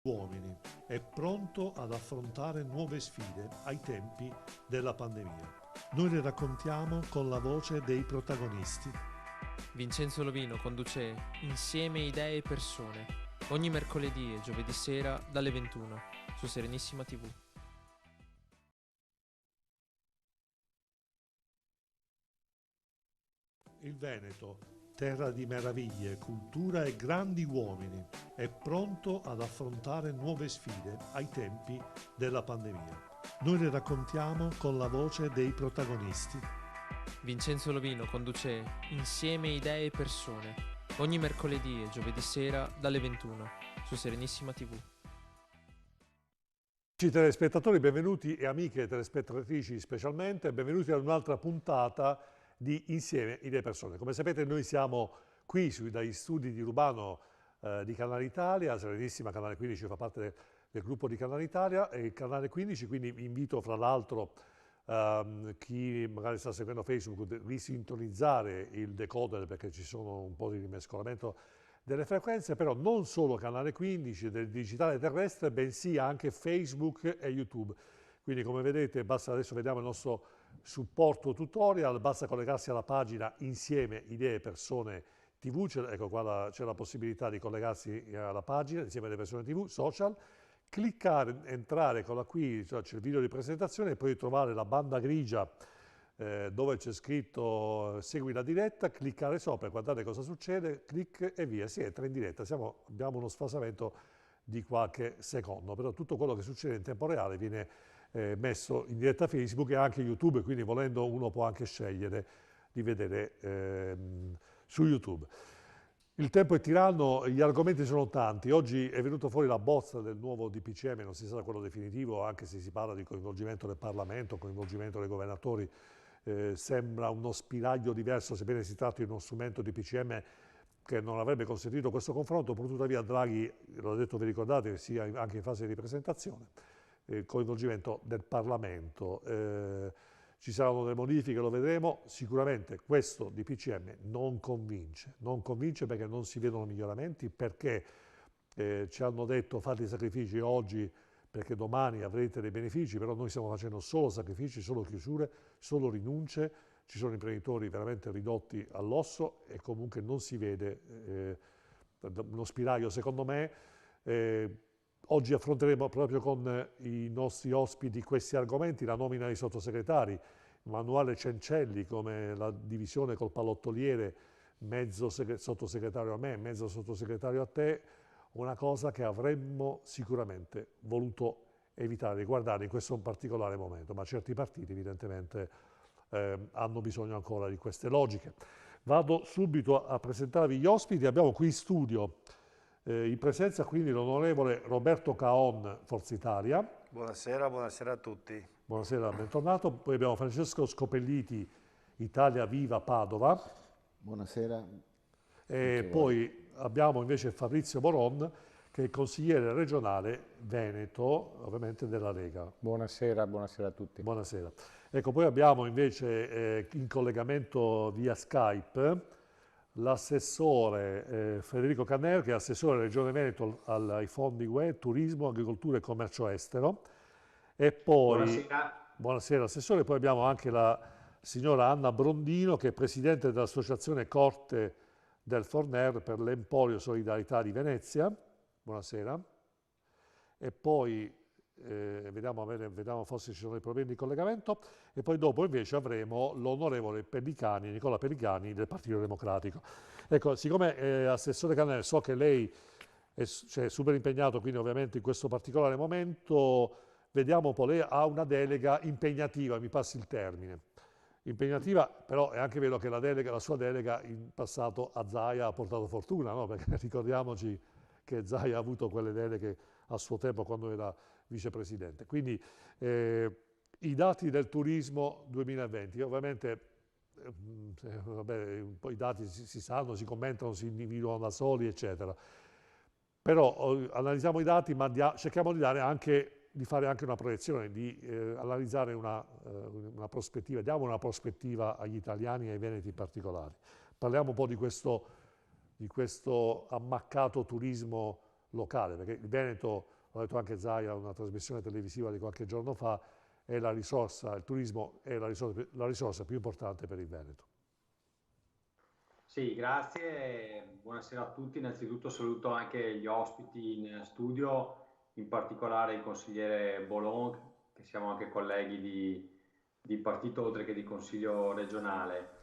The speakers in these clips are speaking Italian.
uomini, è pronto ad affrontare nuove sfide ai tempi della pandemia. Noi le raccontiamo con la voce dei protagonisti. Vincenzo Lovino conduce Insieme idee e persone ogni mercoledì e giovedì sera dalle 21 su Serenissima TV. Il Veneto, terra di meraviglie, cultura e grandi uomini, è pronto ad affrontare nuove sfide ai tempi della pandemia. Noi le raccontiamo con la voce dei protagonisti. Vincenzo Lovino conduce Insieme idee e persone ogni mercoledì e giovedì sera dalle 21 su Serenissima TV. Amici telespettatori, benvenuti e amiche telespettatrici specialmente, benvenuti ad un'altra puntata di Insieme idee persone. Come sapete noi siamo qui dagli studi di Urbano di Canale Italia, Serenissima Canale 15 fa parte del gruppo di Canale Italia e il Canale 15, quindi vi invito fra l'altro chi magari sta seguendo Facebook di risintonizzare il decoder perché ci sono un po' di rimescolamento delle frequenze, però non solo Canale 15 del digitale terrestre, bensì anche Facebook e YouTube. Quindi come vedete, basta, adesso vediamo il nostro supporto tutorial, basta collegarsi alla pagina Insieme idee persone TV, ecco qua c'è la possibilità di collegarsi alla pagina Insieme idee persone TV, social, cliccare, entrare con la qui, cioè c'è il video di presentazione e poi trovare la banda grigia dove c'è scritto segui la diretta, cliccare sopra, guardate cosa succede, clic e via, si entra in diretta. Abbiamo uno sfasamento di qualche secondo, però tutto quello che succede in tempo reale viene messo in diretta Facebook e anche YouTube, quindi volendo uno può anche scegliere di vedere su YouTube. Il tempo è tiranno, gli argomenti sono tanti. Oggi è venuto fuori la bozza del nuovo DPCM, non si sa quello definitivo, anche se si parla di coinvolgimento del Parlamento, coinvolgimento dei governatori. Sembra uno spiraglio diverso, sebbene si tratti di uno strumento DPCM che non avrebbe consentito questo confronto, pur tuttavia Draghi, l'ho detto, vi ricordate, sia anche in fase di presentazione, coinvolgimento del Parlamento. Ci saranno delle modifiche, lo vedremo, sicuramente questo DPCM non convince perché non si vedono miglioramenti, perché ci hanno detto fate i sacrifici oggi perché domani avrete dei benefici, però noi stiamo facendo solo sacrifici, solo chiusure, solo rinunce, ci sono imprenditori veramente ridotti all'osso e comunque non si vede uno spiraglio secondo me. Oggi affronteremo proprio con i nostri ospiti questi argomenti, la nomina dei sottosegretari, Manuale Cencelli come la divisione col pallottoliere, mezzo sottosegretario a me, mezzo sottosegretario a te, una cosa che avremmo sicuramente voluto evitare di guardare in questo particolare momento, ma certi partiti evidentemente hanno bisogno ancora di queste logiche. Vado subito a presentarvi gli ospiti, abbiamo qui in studio in presenza quindi l'onorevole Roberto Caon, Forza Italia. Buonasera, buonasera a tutti. Buonasera, bentornato. Poi abbiamo Francesco Scopelliti, Italia Viva Padova. Buonasera. E poi abbiamo invece Fabrizio Boron, che è consigliere regionale Veneto, ovviamente della Lega. Buonasera, buonasera a tutti. Buonasera. Ecco, poi abbiamo invece in collegamento via Skype l'assessore Federico Canner, che è assessore della Regione Veneto ai fondi UE, turismo, agricoltura e commercio estero. E poi, buonasera assessore, poi abbiamo anche la signora Anna Brondino, che è presidente dell'associazione Corte del Forner per l'Emporio Solidarietà di Venezia. Buonasera. E poi vediamo forse ci sono dei problemi di collegamento. E poi dopo invece avremo l'onorevole Pellicani, Nicola Pellicani del Partito Democratico. Ecco, siccome assessore Canner, so che lei è super impegnato, quindi ovviamente in questo particolare momento vediamo un po', lei ha una delega impegnativa, mi passi il termine. Impegnativa, però è anche vero che la sua delega in passato a Zaia ha portato fortuna, no? Perché ricordiamoci che Zaia ha avuto quelle deleghe a suo tempo quando era vicepresidente. Quindi i dati del turismo 2020, ovviamente vabbè, poi i dati si sanno, si commentano, si individuano da soli, eccetera. Però analizziamo i dati, ma cerchiamo di fare anche una proiezione, di analizzare una prospettiva, diamo una prospettiva agli italiani e ai veneti in particolare. Parliamo un po' di questo ammaccato turismo locale, perché il Veneto, l'ha detto anche Zaia, una trasmissione televisiva di qualche giorno fa, è la risorsa, il turismo è la risorsa più importante per il Veneto. Sì, grazie, buonasera a tutti. Innanzitutto saluto anche gli ospiti in studio, in particolare il consigliere Bolon, che siamo anche colleghi di partito oltre che di consiglio regionale.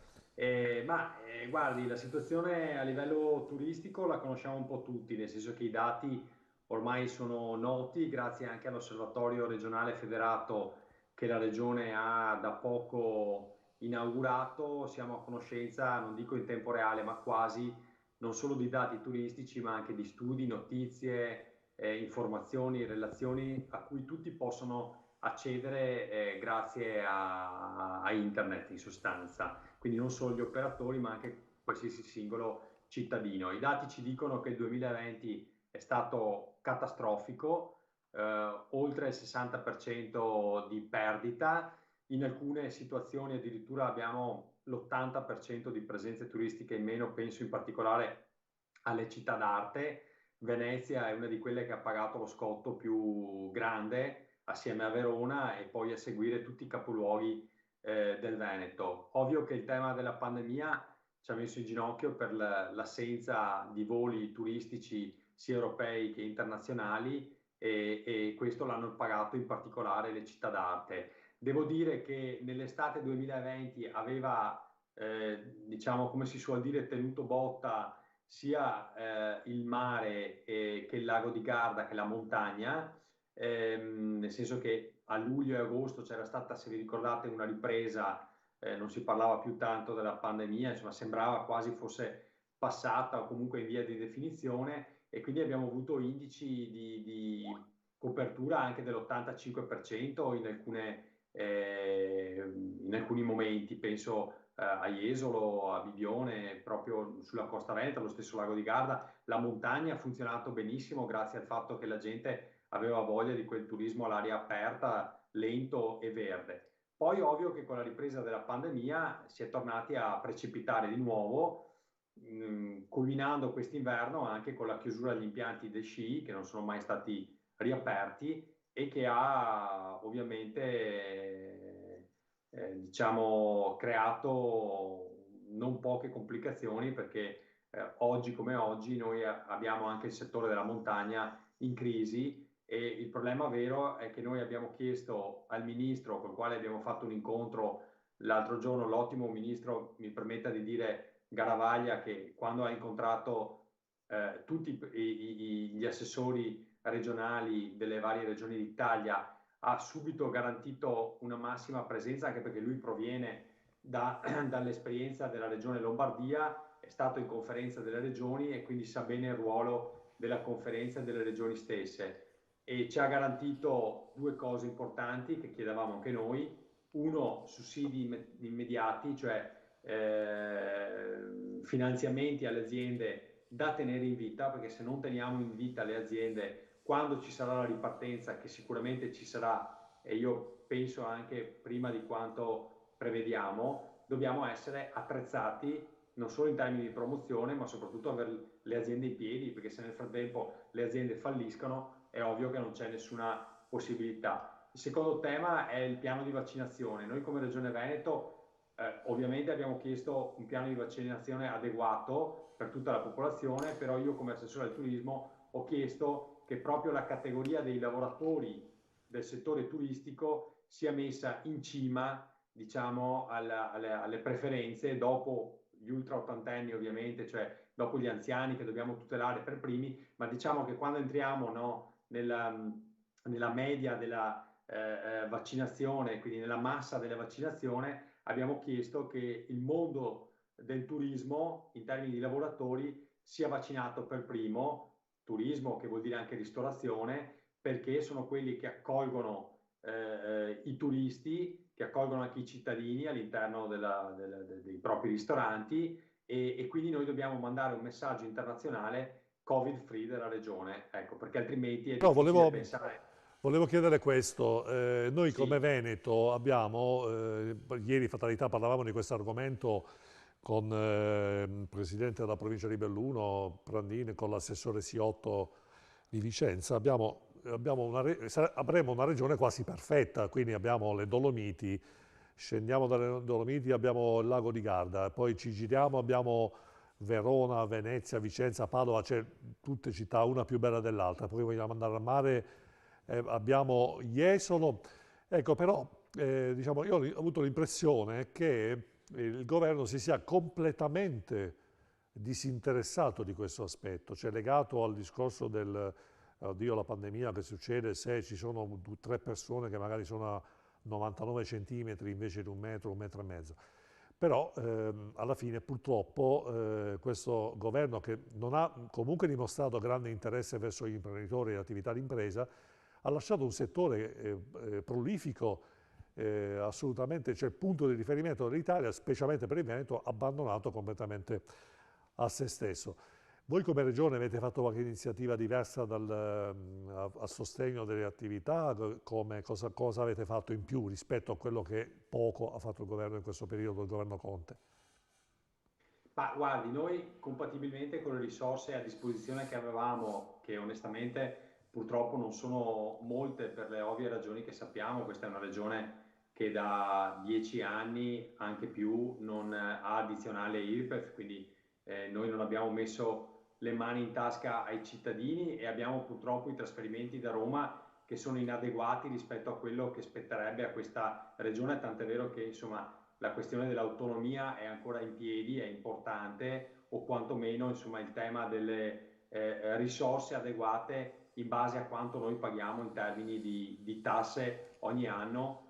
Guardi, la situazione a livello turistico la conosciamo un po' tutti, nel senso che i dati ormai sono noti, grazie anche all'Osservatorio regionale federato che la regione ha da poco inaugurato. Siamo a conoscenza, non dico in tempo reale, ma quasi, non solo di dati turistici, ma anche di studi, notizie, informazioni, relazioni a cui tutti possono accedere grazie a internet in sostanza. Quindi non solo gli operatori, ma anche qualsiasi singolo cittadino. I dati ci dicono che il 2020 è stato catastrofico, oltre il 60% di perdita. In alcune situazioni addirittura abbiamo l'80% di presenze turistiche in meno, penso in particolare alle città d'arte. Venezia è una di quelle che ha pagato lo scotto più grande assieme a Verona e poi a seguire tutti i capoluoghi del Veneto. Ovvio che il tema della pandemia ci ha messo in ginocchio per l'assenza di voli turistici sia europei che internazionali e questo l'hanno pagato in particolare le città d'arte. Devo dire che nell'estate 2020 aveva, diciamo, come si suol dire, tenuto botta sia il mare che il lago di Garda che la montagna, nel senso che a luglio e agosto c'era stata, se vi ricordate, una ripresa, non si parlava più tanto della pandemia, insomma sembrava quasi fosse passata o comunque in via di definizione, e quindi abbiamo avuto indici di copertura anche dell'85% in alcuni momenti, penso a Jesolo, a Bibione, proprio sulla costa veneta, lo stesso lago di Garda. La montagna ha funzionato benissimo grazie al fatto che la gente aveva voglia di quel turismo all'aria aperta, lento e verde. Poi ovvio che con la ripresa della pandemia si è tornati a precipitare di nuovo, culminando quest'inverno anche con la chiusura degli impianti dei sci che non sono mai stati riaperti e che ha ovviamente diciamo creato non poche complicazioni, perché oggi come oggi noi abbiamo anche il settore della montagna in crisi, e il problema vero è che noi abbiamo chiesto al ministro, col quale abbiamo fatto un incontro l'altro giorno, l'ottimo ministro, mi permetta di dire, Garavaglia, che quando ha incontrato tutti gli assessori regionali delle varie regioni d'Italia ha subito garantito una massima presenza, anche perché lui proviene dall'esperienza della regione Lombardia, è stato in conferenza delle regioni e quindi sa bene il ruolo della conferenza delle regioni stesse, e ci ha garantito due cose importanti che chiedevamo anche noi: uno, sussidi immediati, cioè finanziamenti alle aziende da tenere in vita, perché se non teniamo in vita le aziende, quando ci sarà la ripartenza, che sicuramente ci sarà, e io penso anche prima di quanto prevediamo, dobbiamo essere attrezzati non solo in termini di promozione, ma soprattutto avere le aziende in piedi, perché se nel frattempo le aziende falliscono è ovvio che non c'è nessuna possibilità. Il secondo tema è il piano di vaccinazione. Noi come Regione Veneto ovviamente abbiamo chiesto un piano di vaccinazione adeguato per tutta la popolazione, però io come assessore al turismo ho chiesto che proprio la categoria dei lavoratori del settore turistico sia messa in cima, diciamo, alle preferenze, dopo gli ultra ottantenni ovviamente, cioè dopo gli anziani che dobbiamo tutelare per primi, ma diciamo che quando entriamo, no, nella media della vaccinazione, quindi nella massa della vaccinazione, abbiamo chiesto che il mondo del turismo in termini di lavoratori sia vaccinato per primo, turismo che vuol dire anche ristorazione, perché sono quelli che accolgono i turisti, che accolgono anche i cittadini all'interno dei propri ristoranti, e quindi noi dobbiamo mandare un messaggio internazionale Covid free della regione, ecco, perché altrimenti è difficile pensare. Volevo chiedere questo, noi Sì. come Veneto abbiamo, ieri fatalità parlavamo di questo argomento con il presidente della provincia di Belluno, Prandini, con l'assessore Siotto di Vicenza avremo una regione quasi perfetta, quindi abbiamo le Dolomiti, scendiamo dalle Dolomiti, abbiamo il lago di Garda, poi ci giriamo, abbiamo Verona, Venezia, Vicenza, Padova, cioè tutte città, una più bella dell'altra. Poi vogliamo andare al mare, abbiamo Jesolo. Ecco, però diciamo, io ho avuto l'impressione che il governo si sia completamente disinteressato di questo aspetto, cioè legato al discorso del, oddio, la pandemia, che succede se ci sono tre persone che magari sono a 99 centimetri invece di un metro e mezzo. Però alla fine purtroppo questo governo, che non ha comunque dimostrato grande interesse verso gli imprenditori e l'attività di impresa, ha lasciato un settore prolifico, assolutamente, cioè il punto di riferimento dell'Italia, specialmente per il Veneto, abbandonato completamente a se stesso. Voi come Regione avete fatto qualche iniziativa diversa a sostegno delle attività? Cosa avete fatto in più rispetto a quello che poco ha fatto il governo in questo periodo, il governo Conte? Ma guardi, noi compatibilmente con le risorse a disposizione che avevamo, che onestamente purtroppo non sono molte per le ovvie ragioni che sappiamo, questa è una regione che da 10 anni, anche più, non ha addizionale IRPEF, quindi noi non abbiamo messo le mani in tasca ai cittadini e abbiamo purtroppo i trasferimenti da Roma che sono inadeguati rispetto a quello che spetterebbe a questa regione, tant'è vero che insomma la questione dell'autonomia è ancora in piedi, è importante, o quantomeno insomma il tema delle risorse adeguate in base a quanto noi paghiamo in termini di tasse ogni anno,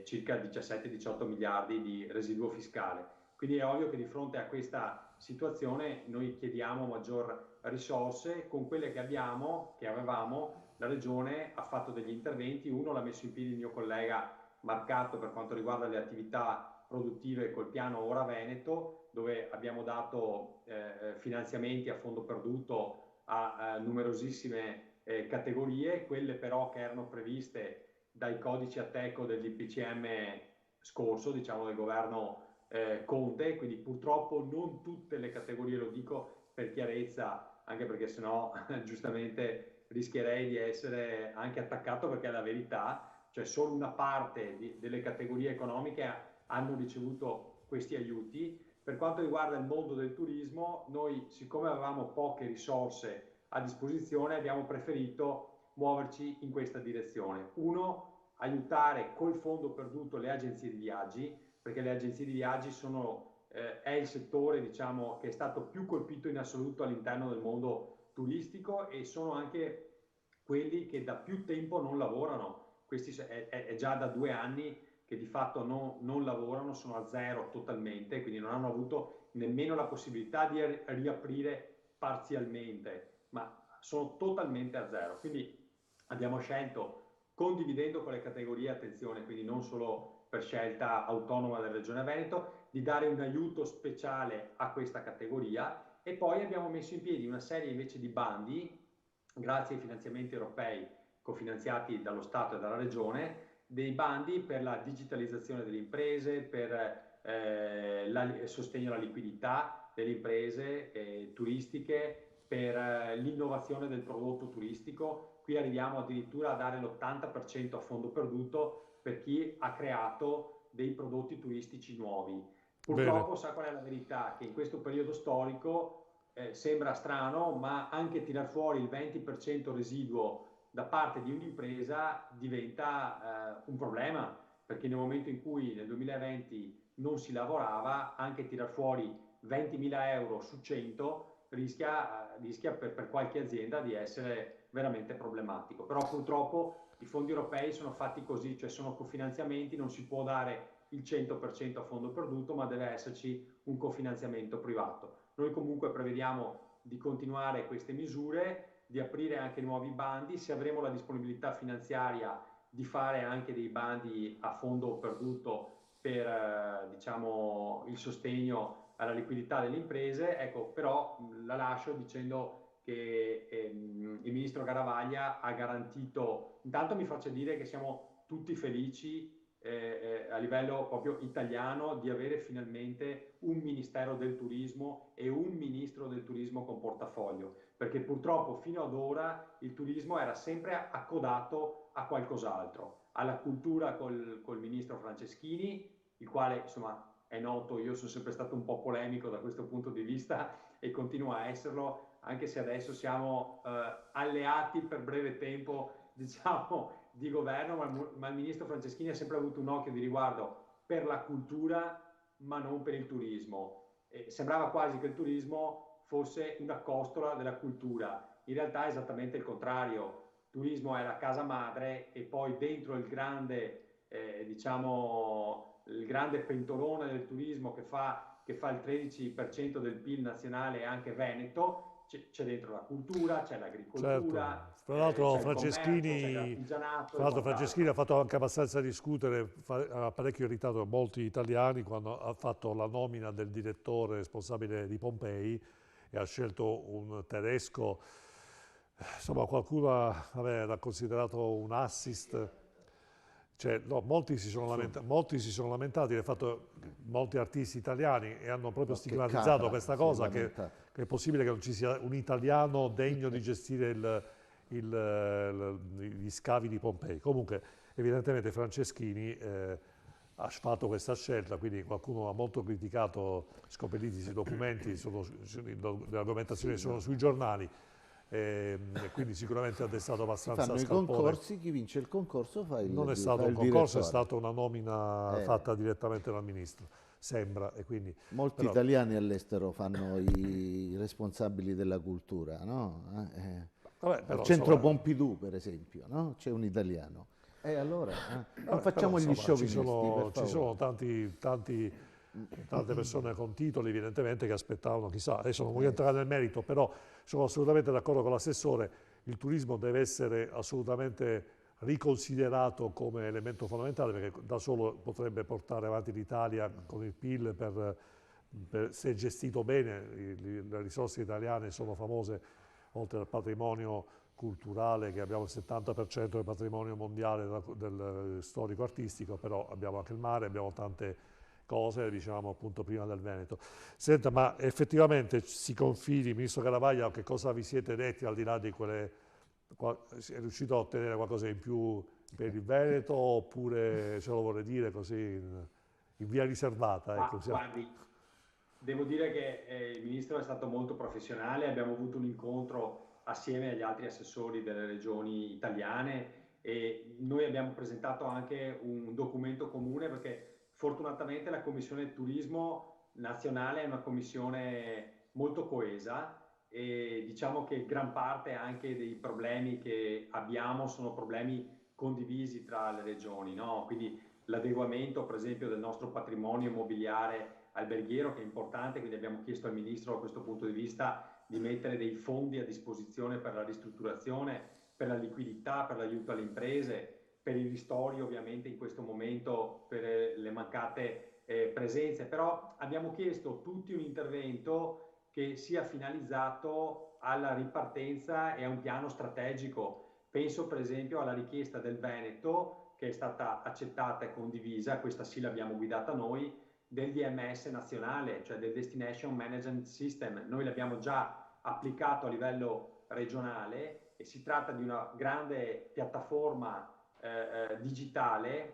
circa 17-18 miliardi di residuo fiscale. Quindi è ovvio che di fronte a questa situazione noi chiediamo maggior risorse. Con quelle che abbiamo, che avevamo, la Regione ha fatto degli interventi. Uno l'ha messo in piedi il mio collega Marcato per quanto riguarda le attività produttive col piano Ora Veneto, dove abbiamo dato finanziamenti a fondo perduto a numerosissime categorie, quelle però che erano previste dai codici Ateco dell'IPCM scorso, diciamo del governo Conte, quindi purtroppo non tutte le categorie, lo dico per chiarezza, anche perché sennò giustamente rischierei di essere anche attaccato, perché è la verità, cioè solo una parte delle categorie economiche hanno ricevuto questi aiuti. Per quanto riguarda il mondo del turismo, noi siccome avevamo poche risorse a disposizione abbiamo preferito muoverci in questa direzione. Uno, aiutare col fondo perduto le agenzie di viaggi, perché le agenzie di viaggi è il settore, diciamo, che è stato più colpito in assoluto all'interno del mondo turistico e sono anche quelli che da più tempo non lavorano. Questi è già da 2 anni che di fatto non lavorano, sono a zero totalmente, quindi non hanno avuto nemmeno la possibilità di riaprire parzialmente, ma sono totalmente a zero. Quindi abbiamo scelto, condividendo con le categorie, attenzione, quindi non solo per scelta autonoma della Regione Veneto, di dare un aiuto speciale a questa categoria, e poi abbiamo messo in piedi una serie invece di bandi, grazie ai finanziamenti europei cofinanziati dallo Stato e dalla Regione, dei bandi per la digitalizzazione delle imprese, per il sostegno alla liquidità delle imprese turistiche, per l'innovazione del prodotto turistico. Qui arriviamo addirittura a dare l'80% a fondo perduto per chi ha creato dei prodotti turistici nuovi. Bene. Purtroppo sa qual è la verità? Che in questo periodo storico sembra strano, ma anche tirar fuori il 20% residuo da parte di un'impresa diventa un problema, perché nel momento in cui nel 2020 non si lavorava, anche tirar fuori 20.000 euro su 100 rischia per qualche azienda di essere veramente problematico. Però purtroppo i fondi europei sono fatti così, cioè sono cofinanziamenti, non si può dare il 100% a fondo perduto, ma deve esserci un cofinanziamento privato. Noi comunque prevediamo di continuare queste misure, di aprire anche nuovi bandi, se avremo la disponibilità finanziaria di fare anche dei bandi a fondo perduto per diciamo, il sostegno alla liquidità delle imprese. Ecco, però la lascio dicendo che il ministro Garavaglia ha garantito, intanto mi faccia dire che siamo tutti felici a livello proprio italiano di avere finalmente un Ministero del Turismo e un Ministro del Turismo con portafoglio, perché purtroppo fino ad ora il turismo era sempre accodato a qualcos'altro, alla cultura col ministro Franceschini, il quale insomma è noto, io sono sempre stato un po' polemico da questo punto di vista e continua a esserlo, anche se adesso siamo alleati per breve tempo, diciamo, di governo, ma il ministro Franceschini ha sempre avuto un occhio di riguardo per la cultura, ma non per il turismo. Sembrava quasi che il turismo fosse una costola della cultura. In realtà è esattamente il contrario. Il turismo è la casa madre e poi dentro il grande, diciamo, il grande pentolone del turismo che fa il 13% del PIL nazionale e anche Veneto, c'è dentro la cultura, c'è l'agricoltura, Certo. Tra l'altro c'è il commercio, c'è l'artigianato. Franceschini ha fatto anche abbastanza discutere, ha parecchio irritato molti italiani quando ha fatto la nomina del direttore responsabile di Pompei e ha scelto un tedesco. Insomma, qualcuno l'ha considerato un assist. Cioè, no, molti si sono lamentati del fatto, molti artisti italiani, e hanno proprio stigmatizzato questa cosa, che è possibile che non ci sia un italiano degno di gestire gli scavi di Pompei. Comunque, evidentemente Franceschini ha fatto questa scelta, quindi qualcuno ha molto criticato Scopelliti, i documenti, le argomentazioni sono sui giornali. E quindi sicuramente ha destato abbastanza fanno scalpore. I concorsi, chi vince il concorso fa il Non è stato un concorso, è stata una nomina fatta direttamente dal ministro, sembra. E quindi, molti italiani all'estero fanno i responsabili della cultura, no? Vabbè, però, al centro Pompidou, per esempio, no? C'è un italiano. E allora non facciamo gli sciovinisti, per favore. Ci sono tante persone con titoli evidentemente che aspettavano, chissà, adesso non voglio entrare nel merito, però sono assolutamente d'accordo con l'assessore, il turismo deve essere assolutamente riconsiderato come elemento fondamentale, perché da solo potrebbe portare avanti l'Italia con il PIL se gestito bene. Le risorse italiane sono famose, oltre al patrimonio culturale, che abbiamo il 70% del patrimonio mondiale del storico-artistico, però abbiamo anche il mare, abbiamo tante cose, diciamo appunto prima del Veneto. Senta, ma effettivamente si confidi, Ministro Garavaglia, che cosa vi siete detti al di là di quelle... È riuscito a ottenere qualcosa in più per il Veneto, oppure ce lo vuole dire così in via riservata? Ecco, guardi, devo dire che il Ministro è stato molto professionale, abbiamo avuto un incontro assieme agli altri assessori delle regioni italiane e noi abbiamo presentato anche un documento comune, perché fortunatamente la Commissione Turismo nazionale è una commissione molto coesa e diciamo che gran parte anche dei problemi che abbiamo sono problemi condivisi tra le regioni, no? Quindi l'adeguamento per esempio del nostro patrimonio immobiliare alberghiero, che è importante, quindi abbiamo chiesto al Ministro da questo punto di vista di mettere dei fondi a disposizione per la ristrutturazione, per la liquidità, per l'aiuto alle imprese, per i ristori ovviamente in questo momento per le mancate presenze, però abbiamo chiesto tutti un intervento che sia finalizzato alla ripartenza e a un piano strategico. Penso per esempio alla richiesta del Veneto, che è stata accettata e condivisa, questa sì l'abbiamo guidata noi, del DMS nazionale, cioè del Destination Management System. Noi l'abbiamo già applicato a livello regionale e si tratta di una grande piattaforma digitale,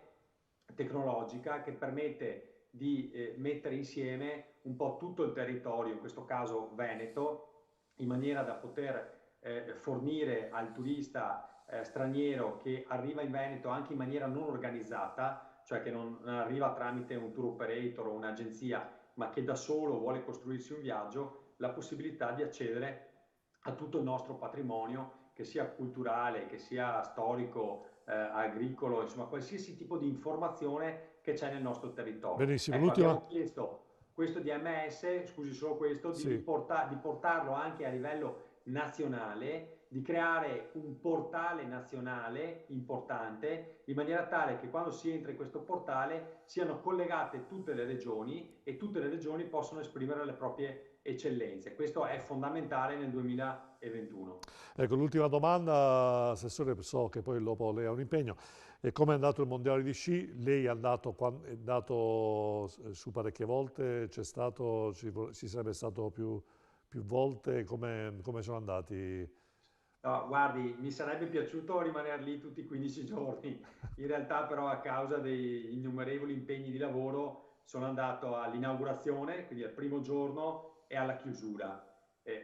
tecnologica, che permette di mettere insieme un po' tutto il territorio, in questo caso Veneto, in maniera da poter fornire al turista straniero che arriva in Veneto anche in maniera non organizzata, cioè che non arriva tramite un tour operator o un'agenzia, ma che da solo vuole costruirsi un viaggio, la possibilità di accedere a tutto il nostro patrimonio, che sia culturale, che sia storico, agricolo, insomma qualsiasi tipo di informazione che c'è nel nostro territorio. Benissimo, Ecco, l'ultima... abbiamo chiesto questo DMS, scusi solo questo, sì, di portarlo anche a livello nazionale, di creare un portale nazionale importante, in maniera tale che quando si entra in questo portale siano collegate tutte le regioni e tutte le regioni possono esprimere le proprie eccellenze. Questo è fondamentale nel 2021. Ecco, l'ultima domanda, Assessore, so che poi dopo lei ha un impegno. E come è andato il mondiale di sci? Lei è andato su parecchie volte, ci sarebbe stato più più volte, come sono andati? No, guardi, mi sarebbe piaciuto rimanere lì tutti i 15 giorni. In realtà, però, a causa degli innumerevoli impegni di lavoro, sono andato all'inaugurazione, quindi al primo giorno, e alla chiusura.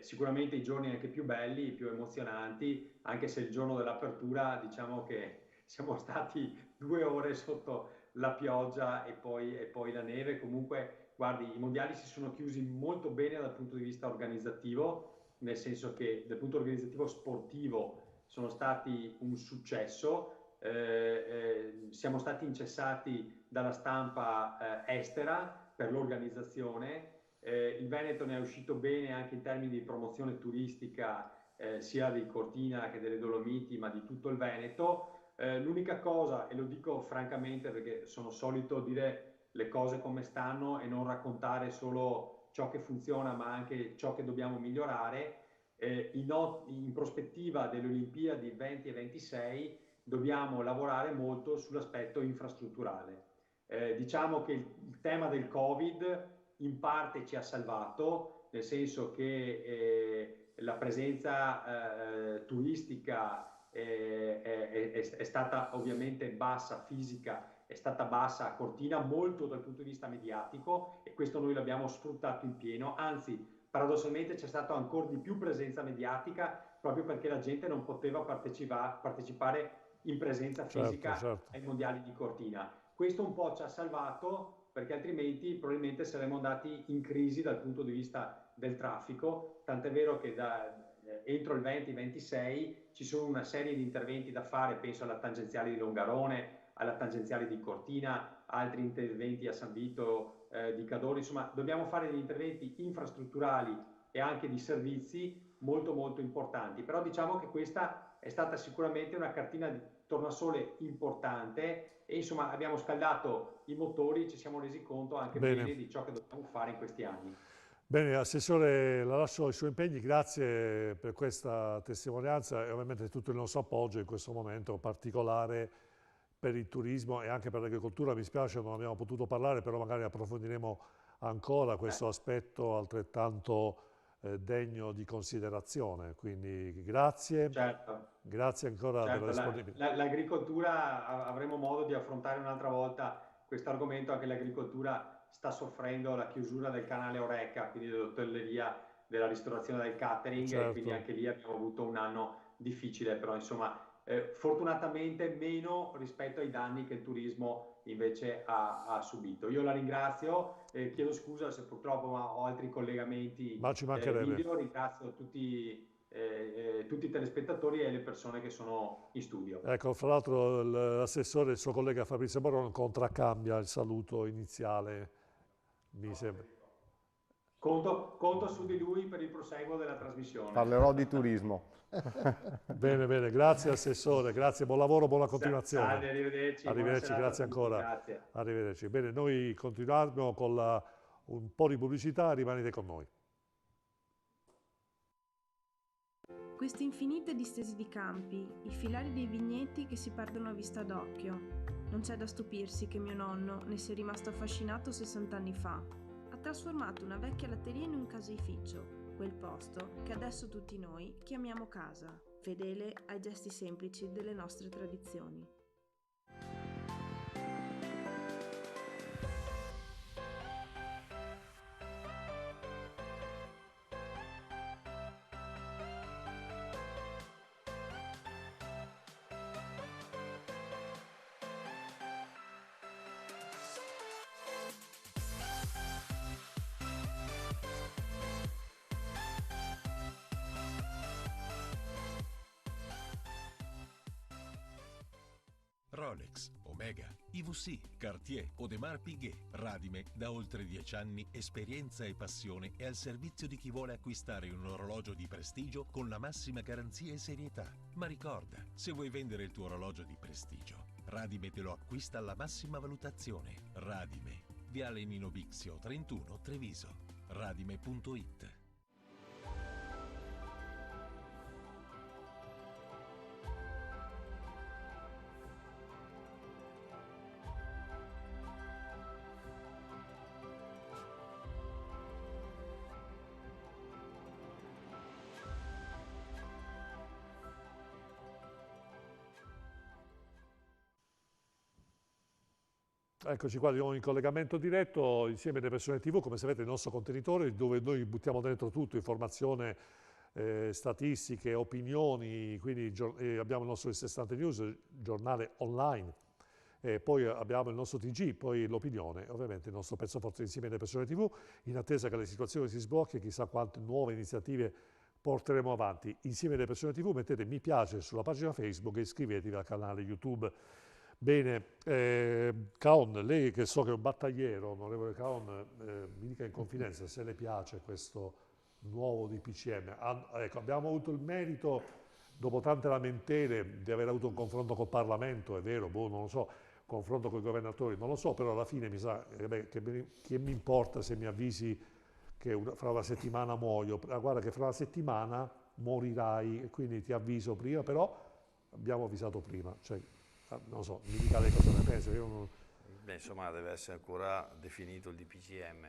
Sicuramente i giorni anche più belli, più emozionanti, anche se il giorno dell'apertura, diciamo che siamo stati 2 ore sotto la pioggia e poi la neve. Comunque, guardi, i mondiali si sono chiusi molto bene dal punto di vista organizzativo, nel senso che dal punto organizzativo sportivo sono stati un successo. Siamo stati incessati dalla stampa estera per l'organizzazione. Il Veneto ne è uscito bene anche in termini di promozione turistica, sia di Cortina che delle Dolomiti, ma di tutto il Veneto. L'unica cosa, e lo dico francamente perché sono solito dire le cose come stanno e non raccontare solo ciò che funziona, ma anche ciò che dobbiamo migliorare. In prospettiva delle Olimpiadi 20 e 26 dobbiamo lavorare molto sull'aspetto infrastrutturale. Diciamo che il tema del Covid in parte ci ha salvato, nel senso che la presenza turistica è stata ovviamente bassa, fisica è stata bassa a Cortina, molto dal punto di vista mediatico, e questo noi l'abbiamo sfruttato in pieno. Anzi, paradossalmente c'è stata ancora di più presenza mediatica, proprio perché la gente non poteva partecipare in presenza fisica Certo. ai mondiali di Cortina. Questo un po' ci ha salvato, perché altrimenti probabilmente saremmo andati in crisi dal punto di vista del traffico, tant'è vero che entro il 20-26 ci sono una serie di interventi da fare, penso alla tangenziale di Longarone, alla tangenziale di Cortina, altri interventi a San Vito di Cadore. Insomma, dobbiamo fare degli interventi infrastrutturali e anche di servizi molto molto importanti. Però diciamo che questa è stata sicuramente una cartina di tornasole importante, e insomma abbiamo scaldato i motori, ci siamo resi conto anche bene di ciò che dobbiamo fare in questi anni. Bene, Assessore, la lascio ai suoi impegni, grazie per questa testimonianza e ovviamente tutto il nostro appoggio in questo momento particolare per il turismo e anche per l'agricoltura. Mi spiace non abbiamo potuto parlare, però magari approfondiremo ancora questo aspetto altrettanto degno di considerazione. Quindi grazie, certo. Grazie ancora per la disponibilità. L'agricoltura avremo modo di affrontare un'altra volta questo argomento. Anche l'agricoltura sta soffrendo la chiusura del canale Oreca, quindi dell'hotelleria, della ristorazione, del catering, e quindi anche lì abbiamo avuto un anno difficile, però insomma fortunatamente meno rispetto ai danni che il turismo invece ha subito. Io la ringrazio, chiedo scusa se purtroppo ho altri collegamenti Ma ci mancherebbe. video. Ringrazio tutti i telespettatori e le persone che sono in studio. Ecco, fra l'altro l'assessore, il suo collega Fabrizio Baron, contraccambia il saluto iniziale, mi sembra. Conto su di lui per il proseguo della trasmissione. Parlerò di turismo. Bene, grazie Assessore, grazie, buon lavoro, buona continuazione. Salve, arrivederci. Arrivederci, grazie ancora. Grazie. Arrivederci. Bene, noi continuiamo con un po' di pubblicità, rimanete con noi. Queste infinite distese di campi, i filari dei vigneti che si perdono a vista d'occhio. Non c'è da stupirsi che mio nonno ne sia rimasto affascinato 60 anni fa. Ha trasformato una vecchia latteria in un caseificio, quel posto che adesso tutti noi chiamiamo casa, fedele ai gesti semplici delle nostre tradizioni. Rolex, Omega, IWC, Cartier, Audemars Piguet, Radime, da oltre 10 anni, esperienza e passione è al servizio di chi vuole acquistare un orologio di prestigio con la massima garanzia e serietà. Ma ricorda, se vuoi vendere il tuo orologio di prestigio, Radime te lo acquista alla massima valutazione. Radime, Viale Nino Bixio 31, Treviso. Radime.it. Eccoci qua di nuovo in collegamento diretto insieme alle persone TV, come sapete il nostro contenitore dove noi buttiamo dentro tutto, informazione, statistiche, opinioni, quindi abbiamo il nostro Sestante News, giornale online, poi abbiamo il nostro TG, poi l'opinione, ovviamente il nostro pezzo forte insieme alle persone TV, in attesa che la situazione si sblocchi, chissà quante nuove iniziative porteremo avanti. Insieme alle persone TV mettete mi piace sulla pagina Facebook e iscrivetevi al canale YouTube. Bene, Caon, lei che so che è un battagliero, onorevole Caon, mi dica in confidenza se le piace questo nuovo DPCM. Ecco, abbiamo avuto il merito, dopo tante lamentele, di aver avuto un confronto col Parlamento, è vero, boh, non lo so, confronto con i governatori, non lo so, però alla fine mi sa che mi importa se mi avvisi che fra una settimana muoio. Guarda che fra una settimana morirai, e quindi ti avviso prima, però abbiamo avvisato prima. Cioè, non so, mi dica lei cosa ne pensa. Beh, insomma, deve essere ancora definito il DPCM.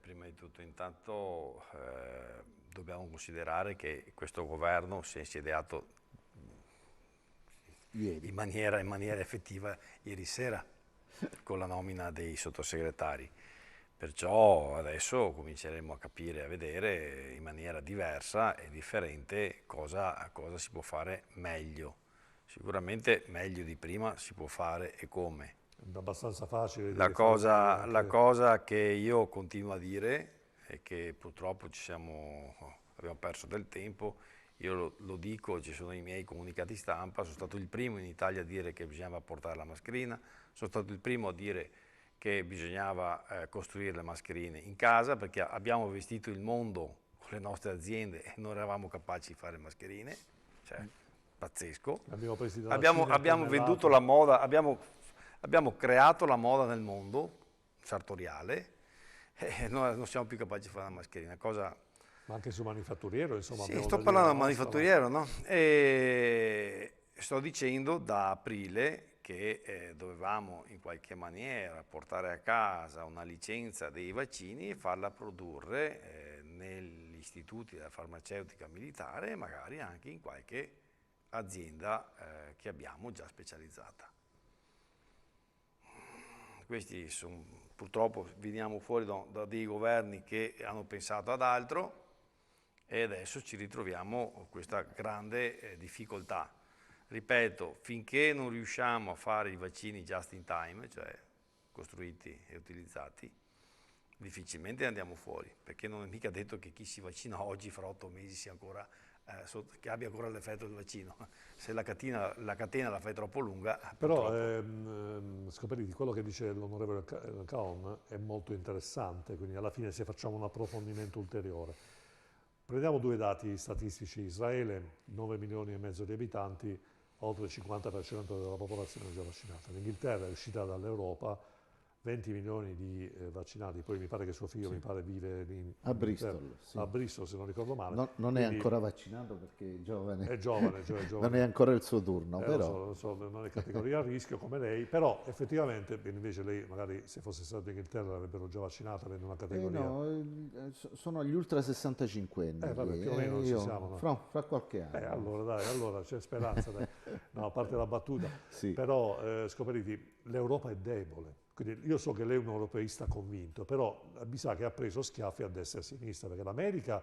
Prima di tutto, intanto, dobbiamo considerare che questo governo si è insediato in maniera effettiva ieri sera con la nomina dei sottosegretari. Perciò adesso cominceremo a capire, a vedere in maniera diversa e differente cosa si può fare meglio. Sicuramente meglio di prima si può fare e come. È abbastanza facile. La cosa che io continuo a dire è che purtroppo abbiamo perso del tempo. Io lo dico, ci sono i miei comunicati stampa, sono stato il primo in Italia a dire che bisognava portare la mascherina, sono stato il primo a dire che bisognava costruire le mascherine in casa perché abbiamo vestito il mondo con le nostre aziende e non eravamo capaci di fare mascherine, cioè pazzesco. Abbiamo venduto la moda, abbiamo creato la moda nel mondo sartoriale e noi non siamo più capaci di fare la mascherina, cosa... Ma anche su manifatturiero, insomma. Sì, sto parlando del manifatturiero, no? E sto dicendo da aprile che dovevamo in qualche maniera portare a casa una licenza dei vaccini e farla produrre negli istituti della farmaceutica militare e magari anche in qualche azienda che abbiamo già specializzata. Questi purtroppo veniamo fuori da dei governi che hanno pensato ad altro e adesso ci ritroviamo con questa grande difficoltà. Ripeto, finché non riusciamo a fare i vaccini just in time, cioè costruiti e utilizzati, difficilmente andiamo fuori, perché non è mica detto che chi si vaccina oggi fra 8 mesi sia ancora, che abbia ancora l'effetto del vaccino. Se la catena la fai troppo lunga... Però, Scoperiti, quello che dice l'onorevole Caon è molto interessante, quindi alla fine se facciamo un approfondimento ulteriore. Prendiamo due dati statistici. Israele, 9 milioni e mezzo di abitanti, oltre il 50% della popolazione è già vaccinata. L'Inghilterra è uscita dall'Europa, 20 milioni di vaccinati, poi mi pare che suo figlio vive lì a Bristol, sì. A Bristol, se non ricordo male. Non quindi, è ancora vaccinato perché è giovane. È giovane. Non è ancora il suo turno, però. Lo so, non è categoria a rischio come lei, però effettivamente, invece lei magari se fosse stato in Inghilterra l'avrebbero già vaccinata, avendo una categoria... no, sono gli ultra 65 anni. Vabbè, più o meno ci siamo. No? Fra qualche anno. Allora c'è speranza. Dai. No, a parte la battuta. Sì. Però, Scoperiti, l'Europa è debole. Quindi io so che lei è un europeista convinto, però mi sa che ha preso schiaffi a destra e a sinistra, perché l'America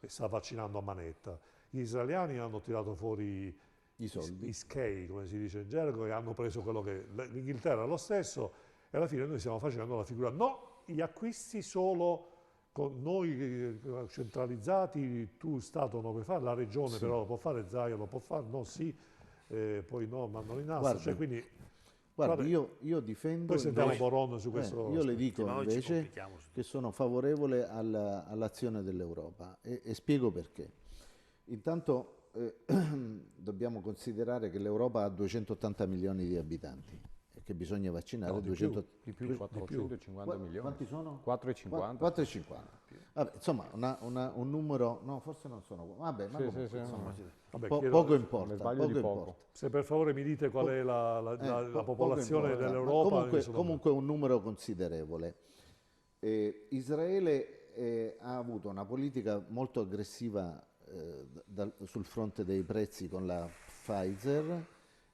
sta vaccinando a manetta. Gli israeliani hanno tirato fuori i soldi, i skei, come si dice in gergo, e hanno preso quello che... L'Inghilterra lo stesso, e alla fine noi stiamo facendo la figura. No, gli acquisti solo con noi centralizzati, tu Stato non puoi fare, la Regione però lo può fare, Zaia lo può fare, no sì, poi no, mandano in asta, cioè quindi... Guardi, io difendo... Poi sentiamo Boron su questo... Io le dico invece che sono favorevole all'azione dell'Europa e spiego perché. Intanto dobbiamo considerare che l'Europa ha 280 milioni di abitanti e che bisogna vaccinare 200... Di più, 450 milioni. Quanti sono? 4,50. 4,50. Vabbè, insomma, un numero... No, forse non sono... Vabbè, ma comunque, insomma, poco importa. Se per favore mi dite qual è la popolazione dell'Europa... Comunque un numero considerevole. Israele ha avuto una politica molto aggressiva sul fronte dei prezzi con la Pfizer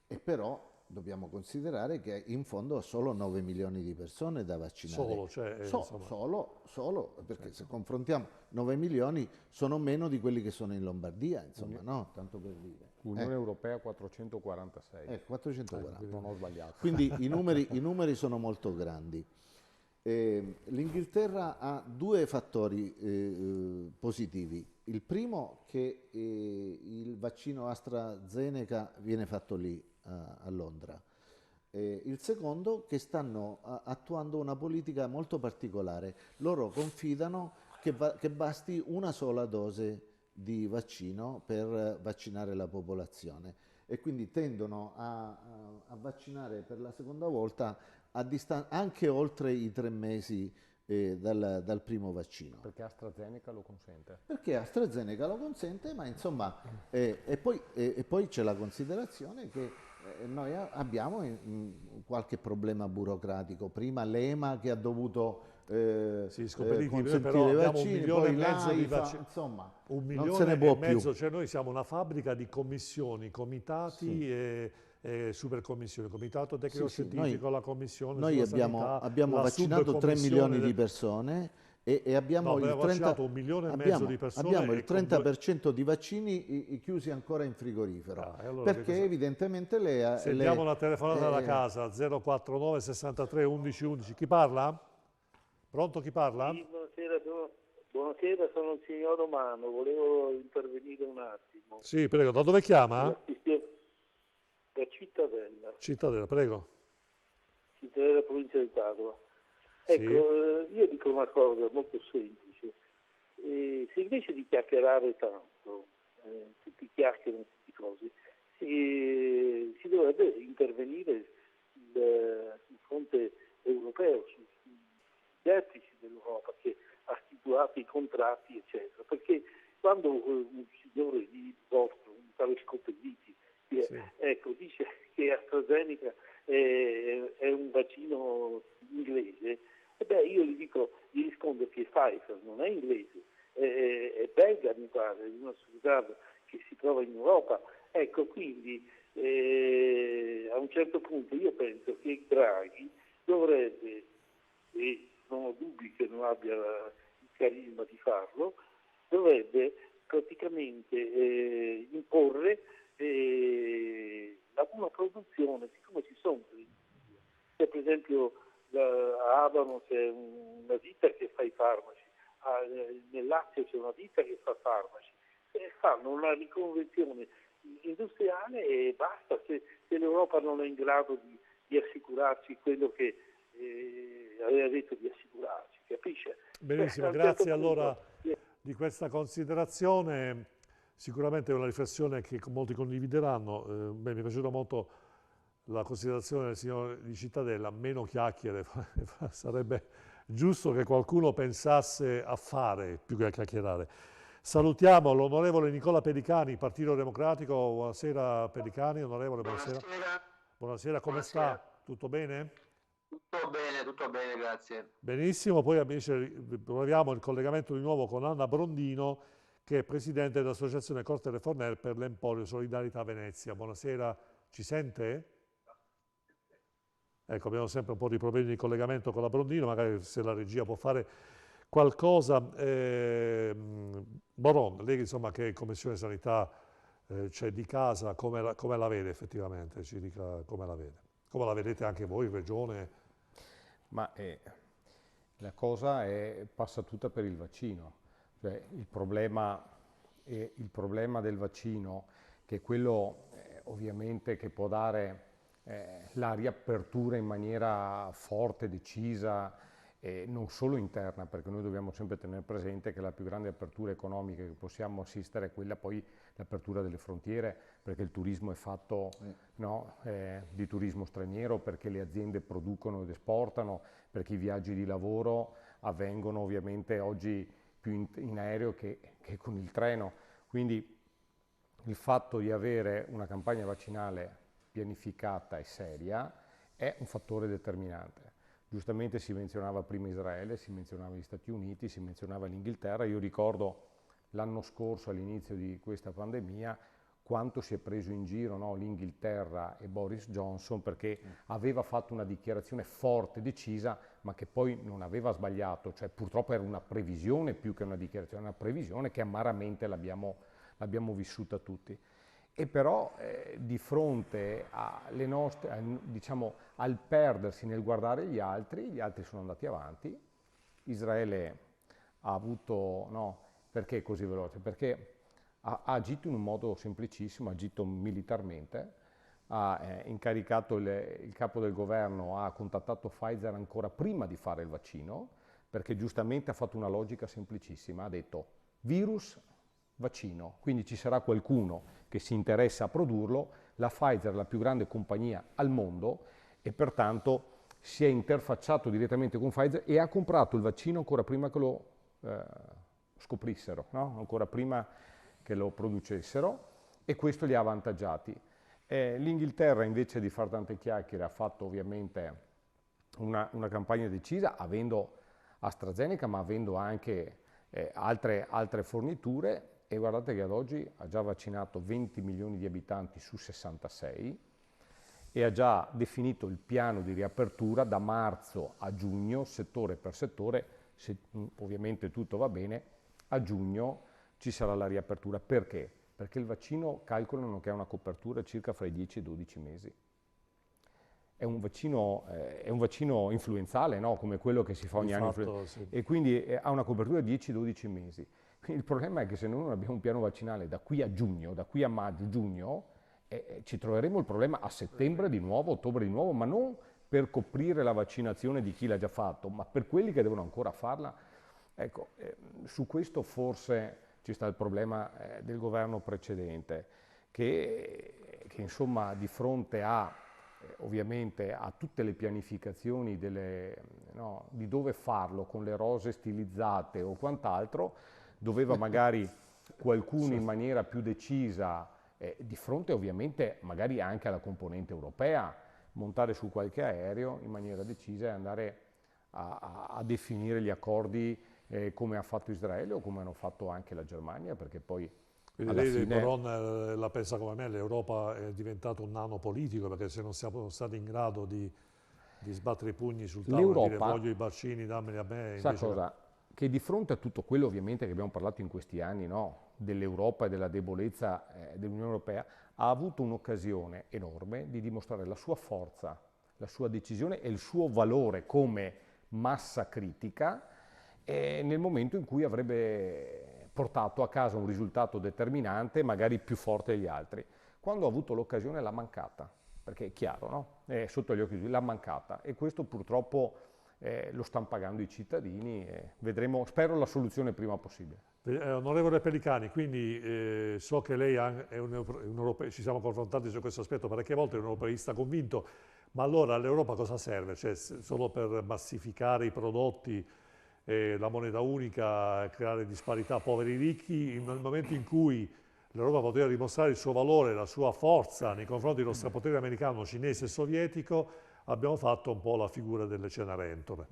e però dobbiamo considerare che in fondo solo 9 milioni di persone da vaccinare. Solo, perché se confrontiamo 9 milioni sono meno di quelli che sono in Lombardia, insomma, no? Tanto per dire. L'Unione Europea 446. 440. Non ho sbagliato. Quindi i numeri sono molto grandi. L'Inghilterra ha due fattori positivi. Il primo, che il vaccino AstraZeneca viene fatto lì, a Londra. Il secondo, che stanno attuando una politica molto particolare. Loro confidano che basti una sola dose di vaccino per vaccinare la popolazione e quindi tendono a vaccinare per la seconda volta anche oltre i 3 mesi dal primo vaccino. Perché AstraZeneca lo consente? Perché AstraZeneca lo consente, ma insomma, e poi c'è la considerazione che noi abbiamo qualche problema burocratico. Prima l'EMA che ha dovuto consentire i vaccini, poi l'AIFA, insomma, 1,5 milioni non se ne può più. Cioè noi siamo una fabbrica di commissioni, comitati e supercommissioni, comitato tecnico scientifico, la commissione noi sulla abbiamo vaccinato 3 milioni di persone e abbiamo il 1,5 milioni di persone. Abbiamo il 30% di vaccini chiusi ancora in frigorifero, allora perché evidentemente sentiamo una telefonata da casa, 049 63 11 11. Chi parla? Pronto, chi parla? Sì, buonasera, sono il signor Romano, volevo intervenire un attimo. Sì, prego, da dove chiama? Da Cittadella. Cittadella, prego. Cittadella, provincia di Padova. Ecco, io dico una cosa molto semplice. Se invece di chiacchierare tanto, tutti chiacchierano tutte cose, si dovrebbe intervenire sul fronte europeo, sui vertici dell'Europa che ha stipulato i contratti, eccetera. Perché quando un signore di vostro, un tale Scoppelliti, ecco, dice che AstraZeneca è un vaccino inglese, io gli rispondo che Pfizer non è inglese, è belga, mi pare, di una società che si trova in Europa. Ecco, quindi a un certo punto io penso che Draghi dovrebbe, e non ho dubbi che non abbia il carisma di farlo, dovrebbe praticamente imporre una produzione, siccome ci sono, c'è per esempio a Abano c'è una ditta che fa i farmaci, nel Lazio c'è una ditta che fa farmaci, fanno una riconversione industriale e basta, se l'Europa non è in grado di assicurarci quello che aveva detto di assicurarci, capisce? Benissimo, grazie allora di questa considerazione. Sicuramente è una riflessione che molti condivideranno. Mi è piaciuta molto la considerazione del signor di Cittadella, meno chiacchiere, sarebbe giusto che qualcuno pensasse a fare più che a chiacchierare. Salutiamo l'onorevole Nicola Pedicani, Partito Democratico. Buonasera Pedicani, onorevole, buonasera. Buonasera, come sta? Tutto bene? Tutto bene, grazie. Benissimo, poi invece proviamo il collegamento di nuovo con Anna Brondino, che è presidente dell'Associazione Corte Reformer per l'Emporio Solidarietà Venezia. Buonasera, ci sente? Ecco, abbiamo sempre un po' di problemi di collegamento con la Brondino, magari se la regia può fare qualcosa. Boron, lei insomma che Commissione Sanità c'è di casa, come la vede effettivamente? Ci dica come la vede. Come la vedete anche voi, Regione? Ma la cosa passa tutta per il vaccino. Cioè, il problema del vaccino, che è quello ovviamente che può dare la riapertura in maniera forte, decisa, non solo interna, perché noi dobbiamo sempre tenere presente che la più grande apertura economica che possiamo assistere è quella poi l'apertura delle frontiere, perché il turismo è fatto di turismo straniero, perché le aziende producono ed esportano, perché i viaggi di lavoro avvengono ovviamente oggi più in aereo che con il treno. Quindi il fatto di avere una campagna vaccinale pianificata e seria è un fattore determinante. Giustamente si menzionava prima Israele, si menzionava gli Stati Uniti, si menzionava l'Inghilterra. Io ricordo l'anno scorso, all'inizio di questa pandemia, quanto si è preso in giro, no, l'Inghilterra e Boris Johnson, perché aveva fatto una dichiarazione forte, decisa, ma che poi non aveva sbagliato, cioè purtroppo era una previsione più che una dichiarazione, una previsione che amaramente l'abbiamo vissuta tutti. E però di fronte alle nostre, diciamo, al perdersi nel guardare gli altri sono andati avanti. Israele ha avuto, no, perché così veloce? Perché ha agito in un modo semplicissimo, ha agito militarmente, ha incaricato il capo del governo, ha contattato Pfizer ancora prima di fare il vaccino, perché giustamente ha fatto una logica semplicissima, ha detto virus, vaccino, quindi ci sarà qualcuno che si interessa a produrlo, la Pfizer è la più grande compagnia al mondo e pertanto si è interfacciato direttamente con Pfizer e ha comprato il vaccino ancora prima che lo scoprissero, no? Ancora prima che lo producessero, e questo li ha avvantaggiati. L'Inghilterra invece di fare tante chiacchiere ha fatto ovviamente una campagna decisa, avendo AstraZeneca ma avendo anche altre forniture, e guardate che ad oggi ha già vaccinato 20 milioni di abitanti su 66 e ha già definito il piano di riapertura da marzo a giugno, settore per settore, se ovviamente tutto va bene, a giugno ci sarà la riapertura. Perché? Perché il vaccino calcolano che ha una copertura circa fra i 10 e i 12 mesi. È un vaccino influenzale, no? Come quello che si fa ogni anno, sì. E quindi ha una copertura di 10-12 mesi. Quindi il problema è che se noi non abbiamo un piano vaccinale da qui a giugno, da qui a maggio-giugno, ci troveremo il problema a settembre di nuovo, ottobre di nuovo, ma non per coprire la vaccinazione di chi l'ha già fatto, ma per quelli che devono ancora farla. Ecco, su questo forse ci sta il problema del governo precedente, che insomma di fronte a ovviamente a tutte le pianificazioni di dove farlo, con le rose stilizzate o quant'altro, doveva magari qualcuno in maniera più decisa, di fronte ovviamente magari anche alla componente europea, montare su qualche aereo in maniera decisa e andare a definire gli accordi come ha fatto Israele o come hanno fatto anche la Germania, perché poi quindi alla lei, fine... Boron, la pensa come me, l'Europa è diventato un nano politico, perché se non siamo stati in grado di sbattere i pugni sul tavolo e dire voglio i vaccini, dammeli a me. Sa cosa? Che di fronte a tutto quello ovviamente che abbiamo parlato in questi anni, no? Dell'Europa e della debolezza dell'Unione Europea, ha avuto un'occasione enorme di dimostrare la sua forza, la sua decisione e il suo valore come massa critica nel momento in cui avrebbe portato a casa un risultato determinante, magari più forte degli altri. Quando ha avuto l'occasione l'ha mancata, perché è chiaro, no? È sotto gli occhi, l'ha mancata, e questo purtroppo lo stanno pagando i cittadini e vedremo, spero, la soluzione prima possibile. Onorevole Pelicani, quindi so che lei è un europeista, ci siamo confrontati su questo aspetto parecchie volte, è un europeista convinto, ma allora all'Europa cosa serve? Cioè, solo per massificare i prodotti, la moneta unica, creare disparità poveri-ricchi, nel momento in cui l'Europa poteva dimostrare il suo valore, la sua forza nei confronti dello strapotere americano, cinese e sovietico, abbiamo fatto un po' la figura delle Cenerentole.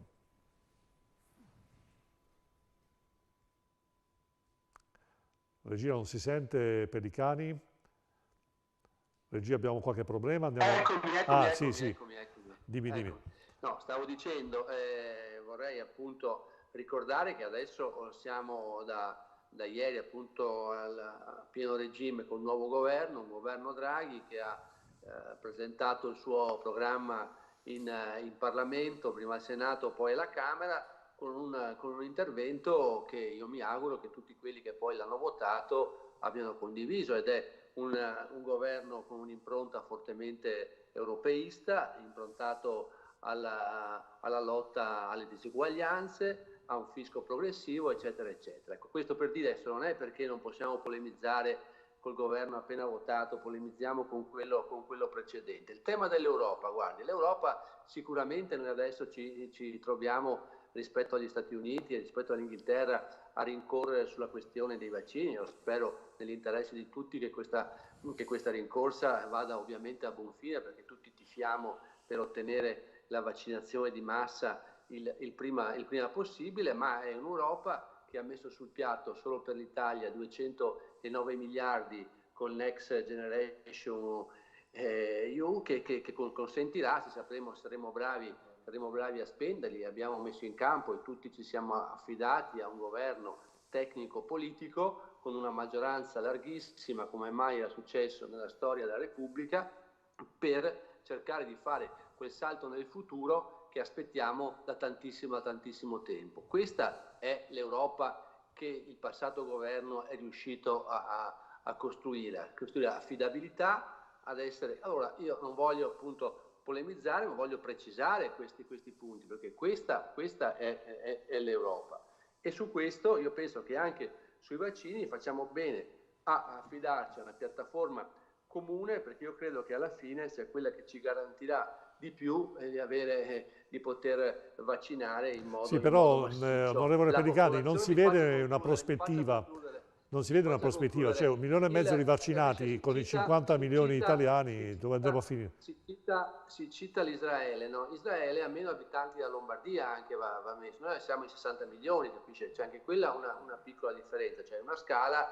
Regia, non si sente? Pelicani? Regia, abbiamo qualche problema? Eccomi. Dimmi. No, stavo dicendo, vorrei appunto ricordare che adesso siamo da ieri appunto al pieno regime con il nuovo governo, un governo Draghi che ha presentato il suo programma in Parlamento, prima al Senato, poi alla Camera, con un intervento che io mi auguro che tutti quelli che poi l'hanno votato abbiano condiviso, ed è un governo con un'impronta fortemente europeista, improntato alla lotta alle disuguaglianze, a un fisco progressivo, eccetera, eccetera. Ecco, questo per dire, adesso non è perché non possiamo polemizzare col governo appena votato, polemizziamo con quello precedente. Il tema dell'Europa, guardi, l'Europa sicuramente noi adesso ci troviamo rispetto agli Stati Uniti e rispetto all'Inghilterra a rincorrere sulla questione dei vaccini. Io spero nell'interesse di tutti che questa rincorsa vada ovviamente a buon fine, perché tutti tifiamo per ottenere la vaccinazione di massa il prima possibile, ma è un'Europa che ha messo sul piatto solo per l'Italia 209 miliardi col Next Generation EU che consentirà, se saremo bravi a spenderli. Abbiamo messo in campo e tutti ci siamo affidati a un governo tecnico-politico con una maggioranza larghissima, come mai era successo nella storia della Repubblica, per cercare di fare quel salto nel futuro che aspettiamo da tantissimo tempo. Questa è l'Europa che il passato governo è riuscito a costruire affidabilità, ad essere... Allora, io non voglio appunto polemizzare, ma voglio precisare questi punti, perché questa è l'Europa. E su questo io penso che anche sui vaccini facciamo bene a affidarci a una piattaforma comune, perché io credo che alla fine sia quella che ci garantirà di più di poter vaccinare in modo Sì, però, la onorevole Pellicani, non si vede una prospettiva. Non si vede una prospettiva, c'è 1,5 milioni di vaccinati con i 50 milioni di italiani, dove andremo a finire? Si cita l'Israele, no? Israele ha meno abitanti della Lombardia, anche va messo. Noi siamo in 60 milioni, capisce? C'è anche quella una piccola differenza, cioè una scala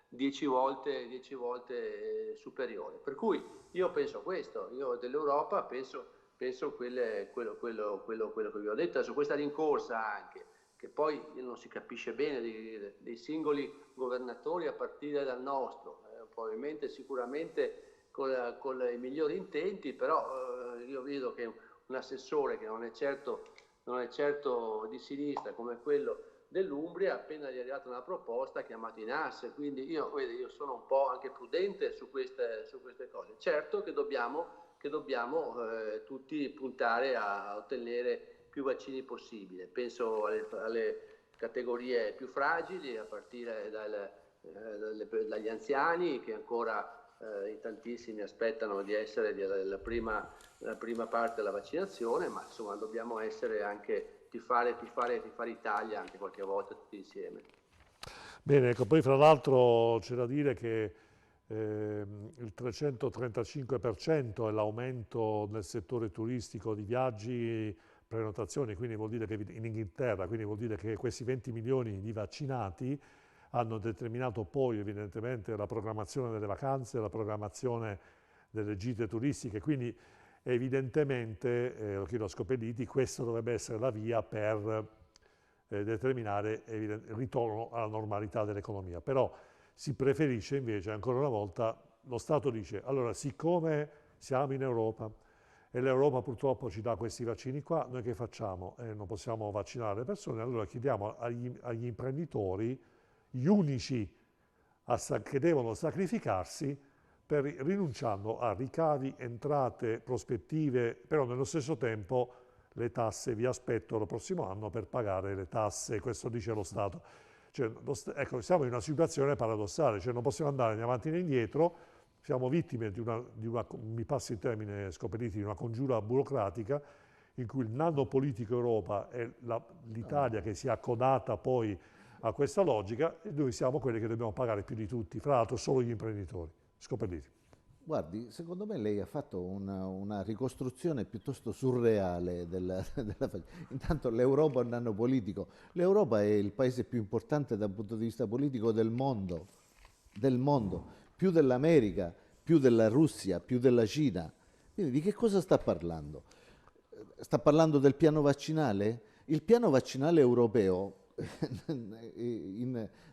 10 volte superiore. Per cui io penso questo, io dell'Europa penso quello che vi ho detto, su questa rincorsa anche, che poi non si capisce bene dei singoli governatori a partire dal nostro, probabilmente sicuramente con i migliori intenti, però io vedo che un assessore che non è certo di sinistra come quello dell'Umbria, appena gli è arrivata una proposta, ha chiamato in asse. Quindi io sono un po' anche prudente su queste cose. Certo che dobbiamo tutti puntare a ottenere più vaccini possibile. Penso alle categorie più fragili, a partire dagli anziani, che ancora in tantissimi aspettano di essere la prima parte della vaccinazione, ma insomma dobbiamo essere anche tifare Italia anche qualche volta tutti insieme. Bene, ecco, poi fra l'altro c'è da dire che il 335% è l'aumento nel settore turistico di viaggi, prenotazioni, quindi vuol dire che in Inghilterra, quindi vuol dire che questi 20 milioni di vaccinati hanno determinato poi evidentemente la programmazione delle vacanze, la programmazione delle gite turistiche, quindi evidentemente, lo chiedo a Scopelliti, questa dovrebbe essere la via per determinare il ritorno alla normalità dell'economia. Però si preferisce invece, ancora una volta, lo Stato dice, allora siccome siamo in Europa e l'Europa purtroppo ci dà questi vaccini qua, noi che facciamo? Non possiamo vaccinare le persone, allora chiediamo agli imprenditori, gli unici che devono sacrificarsi, rinunciando a ricavi, entrate, prospettive, però nello stesso tempo le tasse vi aspetto il prossimo anno per pagare le tasse, questo dice lo Stato. Cioè, ecco, siamo in una situazione paradossale, cioè non possiamo andare né avanti né indietro, siamo vittime di una, mi passi il termine Scopelliti, di una congiura burocratica in cui il nano politico Europa è l'Italia che si è accodata poi a questa logica e noi siamo quelli che dobbiamo pagare più di tutti, fra l'altro solo gli imprenditori. Scopelliti. Guardi, secondo me lei ha fatto una ricostruzione piuttosto surreale della Intanto l'Europa è un nano politico. L'Europa è il paese più importante dal punto di vista politico del mondo, più dell'America, più della Russia, più della Cina. Quindi di che cosa sta parlando? Sta parlando del piano vaccinale? Il piano vaccinale europeo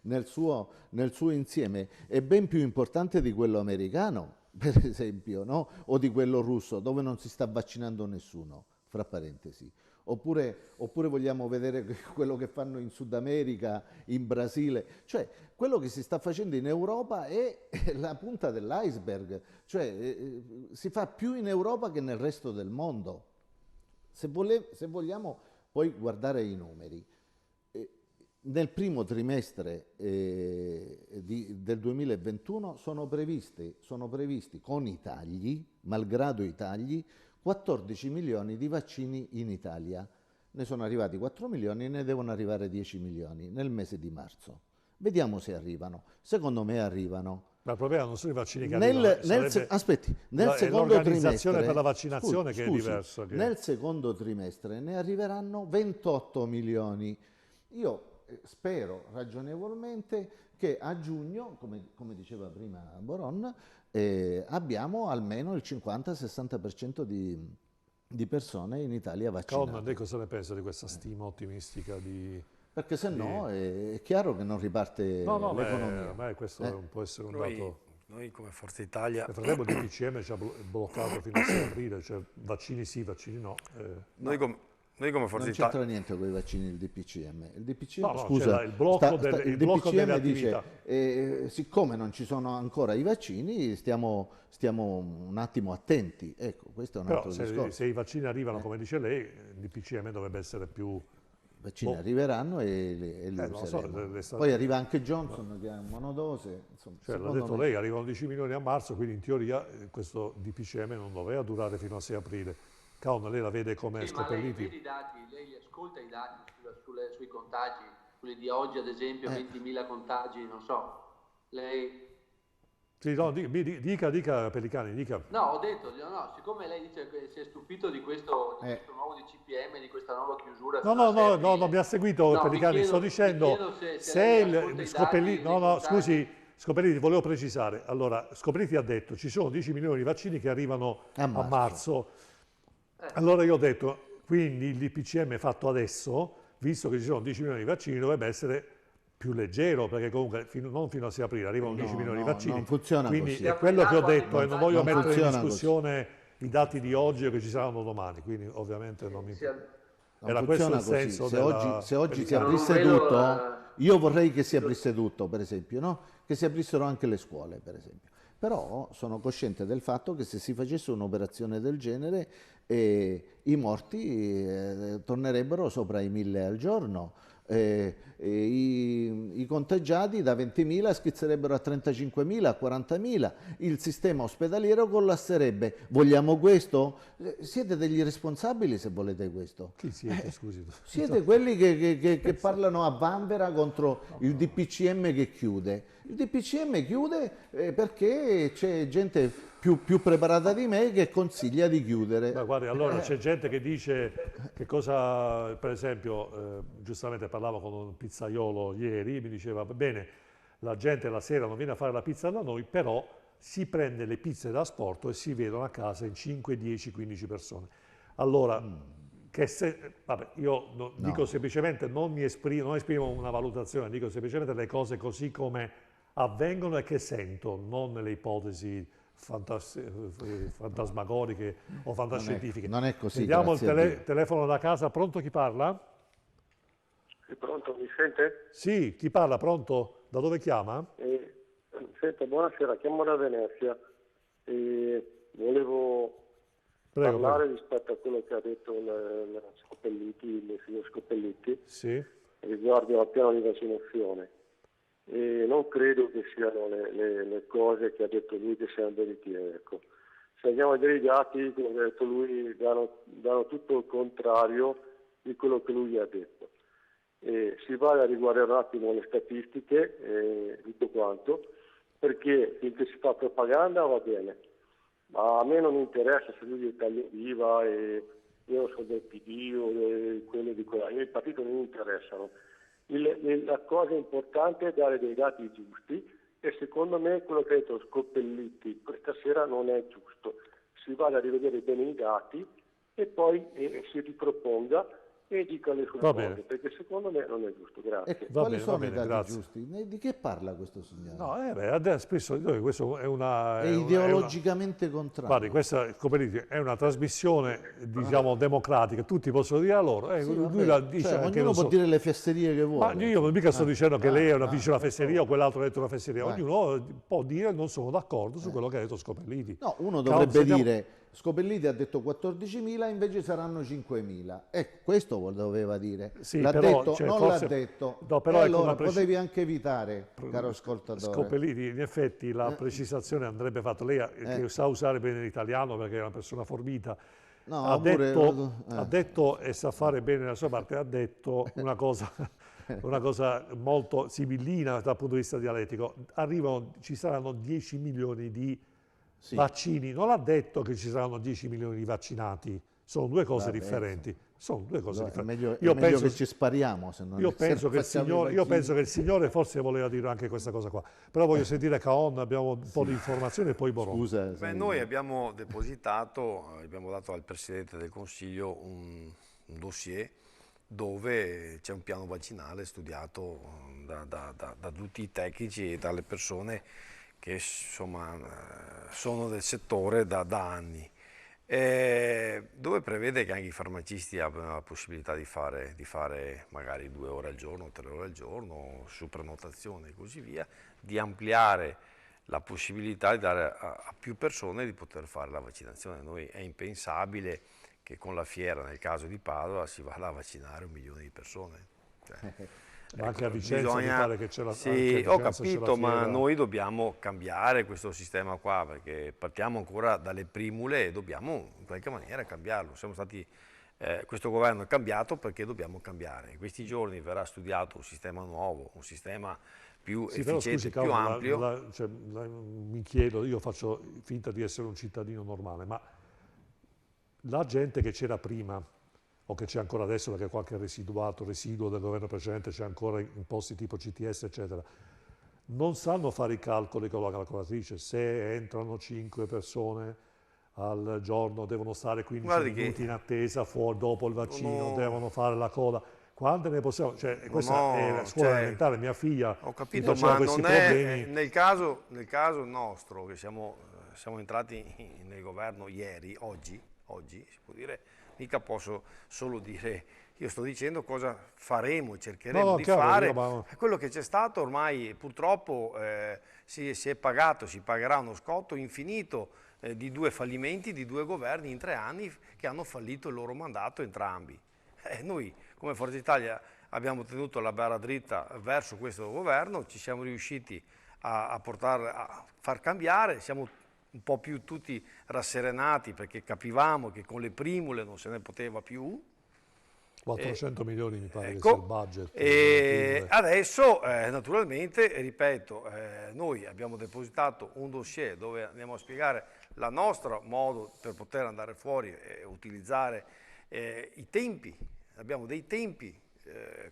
nel suo insieme è ben più importante di quello americano, per esempio, no? O di quello russo, dove non si sta vaccinando nessuno, fra parentesi. Oppure vogliamo vedere quello che fanno in Sud America, in Brasile. Cioè, quello che si sta facendo in Europa è la punta dell'iceberg. Cioè, si fa più in Europa che nel resto del mondo. Se vogliamo poi guardare i numeri, nel primo trimestre del 2021 sono previsti con i tagli, malgrado i tagli, 14 milioni di vaccini in Italia. Ne sono arrivati 4 milioni e ne devono arrivare 10 milioni nel mese di marzo. Vediamo se arrivano. Secondo me arrivano. Ma il problema non sono i vaccini che arrivano, aspetti, nel secondo trimestre per la vaccinazione che è diversa. Nel secondo trimestre ne arriveranno 28 milioni. Io spero ragionevolmente che a giugno, come diceva prima Boron, abbiamo almeno il 50-60% di persone in Italia vaccinate. Caon, lei cosa ne pensa di questa stima ottimistica Perché se no è chiaro che non riparte l'economia. Beh, questo può essere un dato. Noi come Forza Italia... Nel frattempo il DPCM ci ha bloccato fino a 6 aprile, cioè vaccini sì, vaccini no. Noi come Forza non Italia... c'entra niente con i vaccini il DPCM. Il DPCM, No, scusa, il blocco il blocco delle DPCM dice, attività. siccome non ci sono ancora i vaccini, stiamo un attimo attenti. Ecco, questo è un altro discorso. Se i vaccini arrivano, come dice lei, il DPCM dovrebbe essere più... I vaccini arriveranno e li useremo. Poi arriva anche Johnson che ha monodose. Insomma, l'ha detto lei, arrivano 10 milioni a marzo, quindi in teoria questo DPCM non doveva durare fino a 6 aprile. Caon, lei la vede come Scopelliti? Lei ascolta i dati sui contagi, quelli di oggi ad esempio, 20.000 contagi, non so, lei... Sì, no, dica Pellicani, dica. No, ho detto, siccome lei dice che si è stupito di questo nuovo DCPM, di questa nuova chiusura... No, mi ha seguito Pellicani, sto dicendo, se il Scopelliti... scusi, Scopelliti, volevo precisare. Allora, Scopelliti ha detto, ci sono 10 milioni di vaccini che arrivano a marzo. Allora io ho detto, quindi il DPCM fatto adesso, visto che ci sono 10 milioni di vaccini, dovrebbe essere più leggero, perché comunque non fino a 6 aprile arrivano 10 milioni di vaccini. Non funziona quindi così. È quello che ho detto e non voglio mettere in discussione i dati di oggi o che ci saranno domani, quindi ovviamente non mi... Era questo il senso se oggi si aprisse tutto, io vorrei che si aprisse tutto, per esempio, no? Che si aprissero anche le scuole, per esempio. Però sono cosciente del fatto che se si facesse un'operazione del genere i morti tornerebbero sopra i 1.000 al giorno. I contagiati da 20.000 schizzerebbero a 35.000, a 40.000, il sistema ospedaliero collasserebbe. Vogliamo questo? Siete degli responsabili se volete questo. Chi siete, scusi? Siete quelli che parlano a vanvera contro il DPCM che chiude. Il DPCM chiude perché c'è gente più preparata di me che consiglia di chiudere. Ma guardi, allora c'è gente che dice che cosa, per esempio, giustamente parlavo con un pizzaiolo ieri, mi diceva, bene, la gente la sera non viene a fare la pizza da noi, però si prende le pizze da asporto e si vedono a casa in 5, 10, 15 persone. Allora, io dico semplicemente, non esprimo una valutazione, dico semplicemente le cose così come avvengono e che sento, non le ipotesi fantasmagoriche o fantascientifiche. Non è così. Vediamo il telefono da casa. Pronto, chi parla? Sì, pronto, mi sente? Sì, chi parla? Pronto? Da dove chiama? Senta, buonasera, chiamo da Venezia e volevo parlare rispetto a quello che ha detto il signor Scopelliti, riguardo al piano di vaccinazione. E non credo che siano le cose che ha detto lui che siano veritiere. Ecco. Se andiamo a vedere i dati, come ha detto lui, danno tutto il contrario di quello che lui ha detto. Si va a riguardare un attimo le statistiche, tutto quanto, perché finché si fa propaganda va bene, ma a me non interessa se lui è Italia Viva e io sono del PD o quelli di quella, i partiti non mi interessano. La cosa importante è dare dei dati giusti e secondo me quello che ha detto Scopelliti questa sera non è giusto. Si vada a rivedere bene i dati e poi si riproponga e dica le sue cose, perché secondo me non è giusto. Grazie. Quali sono i dati giusti? Di che parla questo signore? No, spesso questo è ideologicamente contrario. Guardi, questa è una trasmissione, diciamo, democratica, tutti possono dire la loro. Lui la dice ognuno può dire le fesserie che vuole. Ma io mica sto dicendo che lei dice una fesseria o quell'altro ha detto una fesseria. Ognuno può dire non sono d'accordo su quello che ha detto Scopelliti. No, uno dovrebbe dire Scopelliti ha detto 14.000, invece saranno 5.000. Ecco, questo doveva dire. Sì, l'ha però, detto, non forse, l'ha detto. No, però allora potevi anche evitare, caro ascoltatore. Scopelliti, in effetti la precisazione andrebbe fatta. Lei che sa usare bene l'italiano perché è una persona forbita. No, ha detto e sa fare bene la sua parte, ha detto una cosa molto sibillina dal punto di vista dialettico. Ci saranno 10 milioni di vaccini. Non ha detto che ci saranno 10 milioni di vaccinati. Sono due cose differenti. Sono due cose differenti. È meglio che ci spariamo. Se non io penso che il Signore forse voleva dire anche questa cosa qua. Però voglio sentire Caon, abbiamo un po' di informazioni e poi Boron. Scusa. Noi abbiamo depositato, abbiamo dato al Presidente del Consiglio un dossier dove c'è un piano vaccinale studiato da tutti i tecnici e dalle persone che insomma sono del settore da anni. Dove prevede che anche i farmacisti abbiano la possibilità di fare magari 2 ore al giorno, 3 ore al giorno, su prenotazione e così via, di ampliare la possibilità di dare a più persone di poter fare la vaccinazione. Noi è impensabile che con la fiera, nel caso di Padova, si vada a vaccinare 1 milione di persone. Ma anche a Vicenza mi pare che c'è la Sì, ho capito, ma noi dobbiamo cambiare questo sistema qua, perché partiamo ancora dalle primule e dobbiamo in qualche maniera cambiarlo. Questo governo è cambiato perché dobbiamo cambiare. In questi giorni verrà studiato un sistema nuovo, un sistema più efficiente, più ampio. Mi chiedo, io faccio finta di essere un cittadino normale, ma la gente che c'era prima, o che c'è ancora adesso perché qualche residuo del governo precedente c'è ancora in posti tipo CTS, eccetera, non sanno fare i calcoli con la calcolatrice. Se entrano 5 persone al giorno, devono stare 15 minuti in attesa fuori dopo il vaccino, devono fare la coda. Quante ne possiamo? Questa è la scuola elementare, mia figlia. Ho capito, ma non è nel caso nostro, che siamo entrati nel governo oggi si può dire, mica posso solo dire, io sto dicendo cosa faremo, cercheremo di fare. Quello che c'è stato ormai purtroppo si è pagato, si pagherà uno scotto infinito di 2 fallimenti di 2 governi in 3 anni che hanno fallito il loro mandato entrambi. Noi come Forza Italia abbiamo tenuto la barra dritta verso questo governo, ci siamo riusciti a far cambiare, siamo un po' più tutti rasserenati perché capivamo che con le primule non se ne poteva più. 400 milioni mi pare che sia il budget. E adesso naturalmente, ripeto, noi abbiamo depositato un dossier dove andiamo a spiegare il nostro modo per poter andare fuori e utilizzare i tempi. Abbiamo dei tempi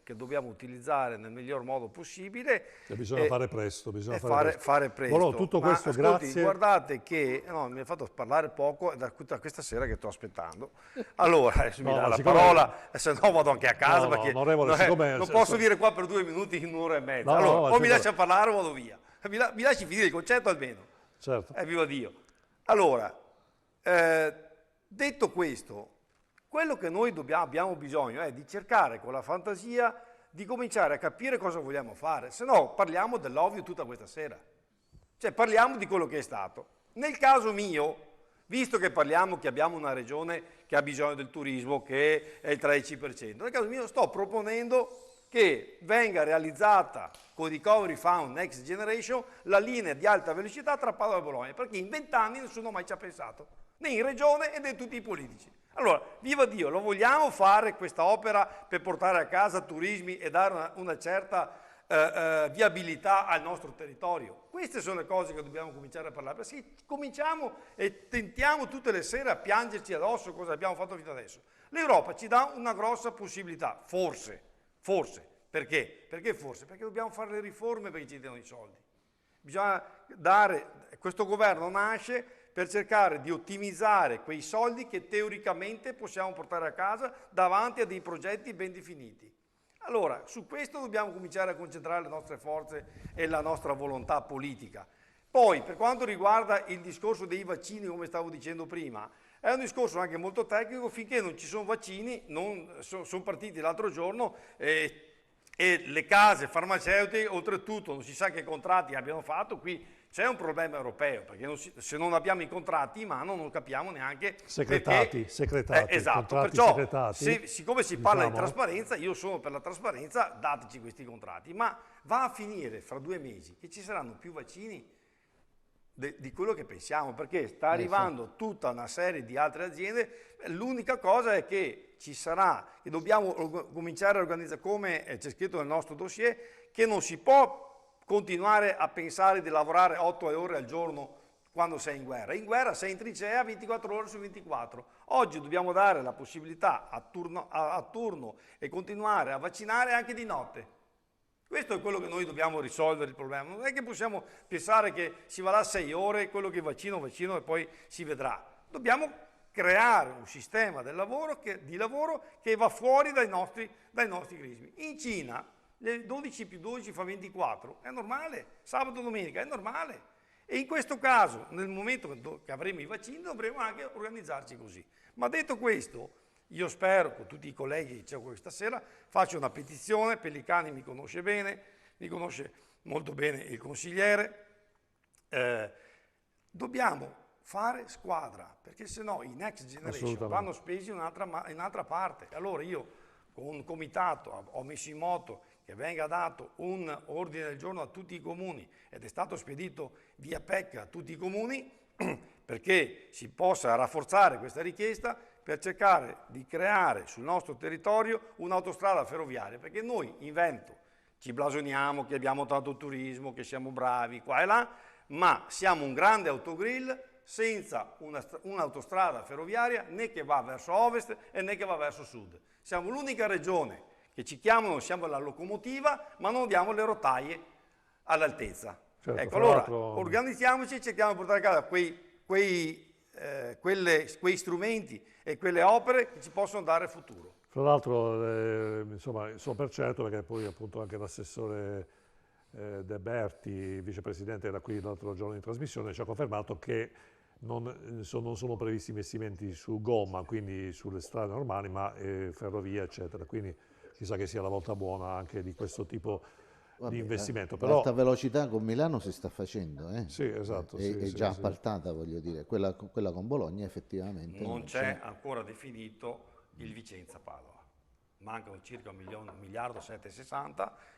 che dobbiamo utilizzare nel miglior modo possibile. E bisogna fare presto. Fare presto. Però tutto questo, ascolti, grazie. Guardate che mi ha fatto parlare poco, è da questa sera che sto aspettando. Allora, mi dà la parola, se no vado anche a casa perché non posso dire qua per 2 minuti in 1 ora e mezza. O mi lascia parlare o vado via. Mi lasci finire il concetto almeno. Certo. Viva Dio. Allora, detto questo, quello che noi abbiamo bisogno è di cercare con la fantasia di cominciare a capire cosa vogliamo fare, se no parliamo dell'ovvio tutta questa sera. Cioè parliamo di quello che è stato. Nel caso mio, visto che parliamo che abbiamo una regione che ha bisogno del turismo, che è il 13%, nel caso mio sto proponendo che venga realizzata con il Recovery Fund Next Generation la linea di alta velocità tra Padova e Bologna, perché in 20 anni nessuno mai ci ha pensato, né in regione né tutti i politici. Allora, viva Dio, lo vogliamo fare questa opera per portare a casa turismi e dare una certa viabilità al nostro territorio? Queste sono le cose che dobbiamo cominciare a parlare, perché se cominciamo e tentiamo tutte le sere a piangerci addosso cosa abbiamo fatto fino adesso. L'Europa ci dà una grossa possibilità, forse. Perché? Perché forse? Perché dobbiamo fare le riforme perché ci diano i soldi. Bisogna questo governo nasce per cercare di ottimizzare quei soldi che teoricamente possiamo portare a casa davanti a dei progetti ben definiti. Allora, su questo dobbiamo cominciare a concentrare le nostre forze e la nostra volontà politica. Poi, per quanto riguarda il discorso dei vaccini, come stavo dicendo prima, è un discorso anche molto tecnico. Finché non ci sono vaccini, sono partiti l'altro giorno e le case farmaceutiche, oltretutto non si sa che contratti abbiano fatto. Qui c'è un problema europeo, perché se non abbiamo i contratti in mano non capiamo neanche secretati. Esatto, perciò siccome si parla di trasparenza, io sono per la trasparenza, dateci questi contratti, ma va a finire fra 2 mesi che ci saranno più vaccini di quello che pensiamo, perché sta arrivando tutta una serie di altre aziende. L'unica cosa è che ci sarà, e dobbiamo cominciare a organizzare, come c'è scritto nel nostro dossier, che non si può continuare a pensare di lavorare 8 ore al giorno quando sei in guerra. In guerra sei in trincea 24 ore su 24. Oggi dobbiamo dare la possibilità a turno e continuare a vaccinare anche di notte. Questo è quello che noi dobbiamo risolvere il problema. Non è che possiamo pensare che si va là 6 ore, quello che vaccino e poi si vedrà. Dobbiamo creare un sistema di lavoro che va fuori dai nostri crismi. In Cina le 12 più 12 fa 24, è normale, sabato e domenica è normale. E in questo caso, nel momento che avremo i vaccini, dovremo anche organizzarci così. Ma detto questo, io spero, con tutti i colleghi che c'è questa sera, faccio una petizione, Pellicani mi conosce bene, mi conosce molto bene il consigliere, dobbiamo fare squadra, perché sennò i Next Generation vanno spesi in un'altra parte. Allora io con un comitato ho messo in moto che venga dato un ordine del giorno a tutti i comuni ed è stato spedito via PEC a tutti i comuni perché si possa rafforzare questa richiesta per cercare di creare sul nostro territorio un'autostrada ferroviaria, perché noi in Veneto ci blasoniamo che abbiamo tanto turismo, che siamo bravi qua e là, ma siamo un grande autogrill senza un'autostrada ferroviaria né che va verso ovest e né che va verso sud. Siamo l'unica regione che ci chiamano, siamo la locomotiva, ma non diamo le rotaie all'altezza. Certo, ecco, allora organizziamoci e cerchiamo di portare a casa quei strumenti e quelle opere che ci possono dare futuro. Fra l'altro, insomma, sono per certo, perché poi appunto anche l'assessore De Berti, vicepresidente, era qui l'altro giorno in trasmissione, ci ha confermato che non sono previsti investimenti su gomma, quindi sulle strade normali, ma ferrovia, eccetera. Quindi chissà che sia la volta buona anche di questo tipo di investimento. Però l'alta velocità con Milano si sta facendo, Sì, esatto. È già appaltata, voglio dire. Quella con Bologna effettivamente non c'è ancora definito il Vicenza-Padova. Mancano circa 1,760 miliardi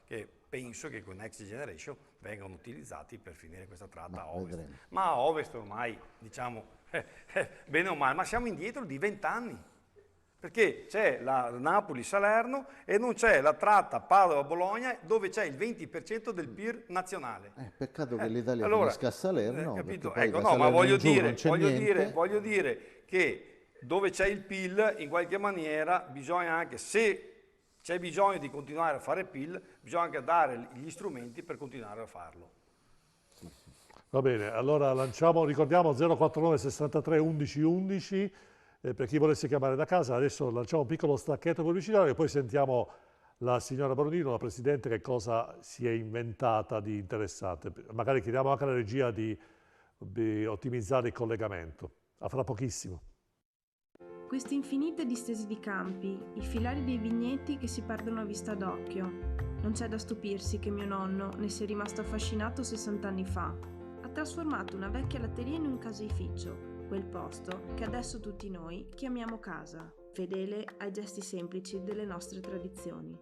che penso che con Next Generation vengano utilizzati per finire questa tratta a ovest. Vedremo. Ma a ovest ormai, diciamo, bene o male, ma siamo indietro di 20 anni. Perché c'è la Napoli-Salerno e non c'è la tratta Padova-Bologna dove c'è il 20% del PIL nazionale. Peccato che l'Italia finisca a Salerno. Capito? Ecco, no, ma voglio dire che dove c'è il PIL, in qualche maniera, bisogna anche, se c'è bisogno di continuare a fare PIL, bisogna anche dare gli strumenti per continuare a farlo. Va bene, allora ricordiamo 049 63 11 11 per chi volesse chiamare da casa. Adesso lanciamo un piccolo stacchetto pubblicitario e poi sentiamo la signora Bronino, la Presidente, che cosa si è inventata di interessante. Magari chiediamo anche alla regia di ottimizzare il collegamento. A fra pochissimo. Queste infinite distese di campi, i filari dei vigneti che si perdono a vista d'occhio. Non c'è da stupirsi che mio nonno ne sia rimasto affascinato 60 anni fa. Ha trasformato una vecchia latteria in un caseificio, quel posto che adesso tutti noi chiamiamo casa, fedele ai gesti semplici delle nostre tradizioni.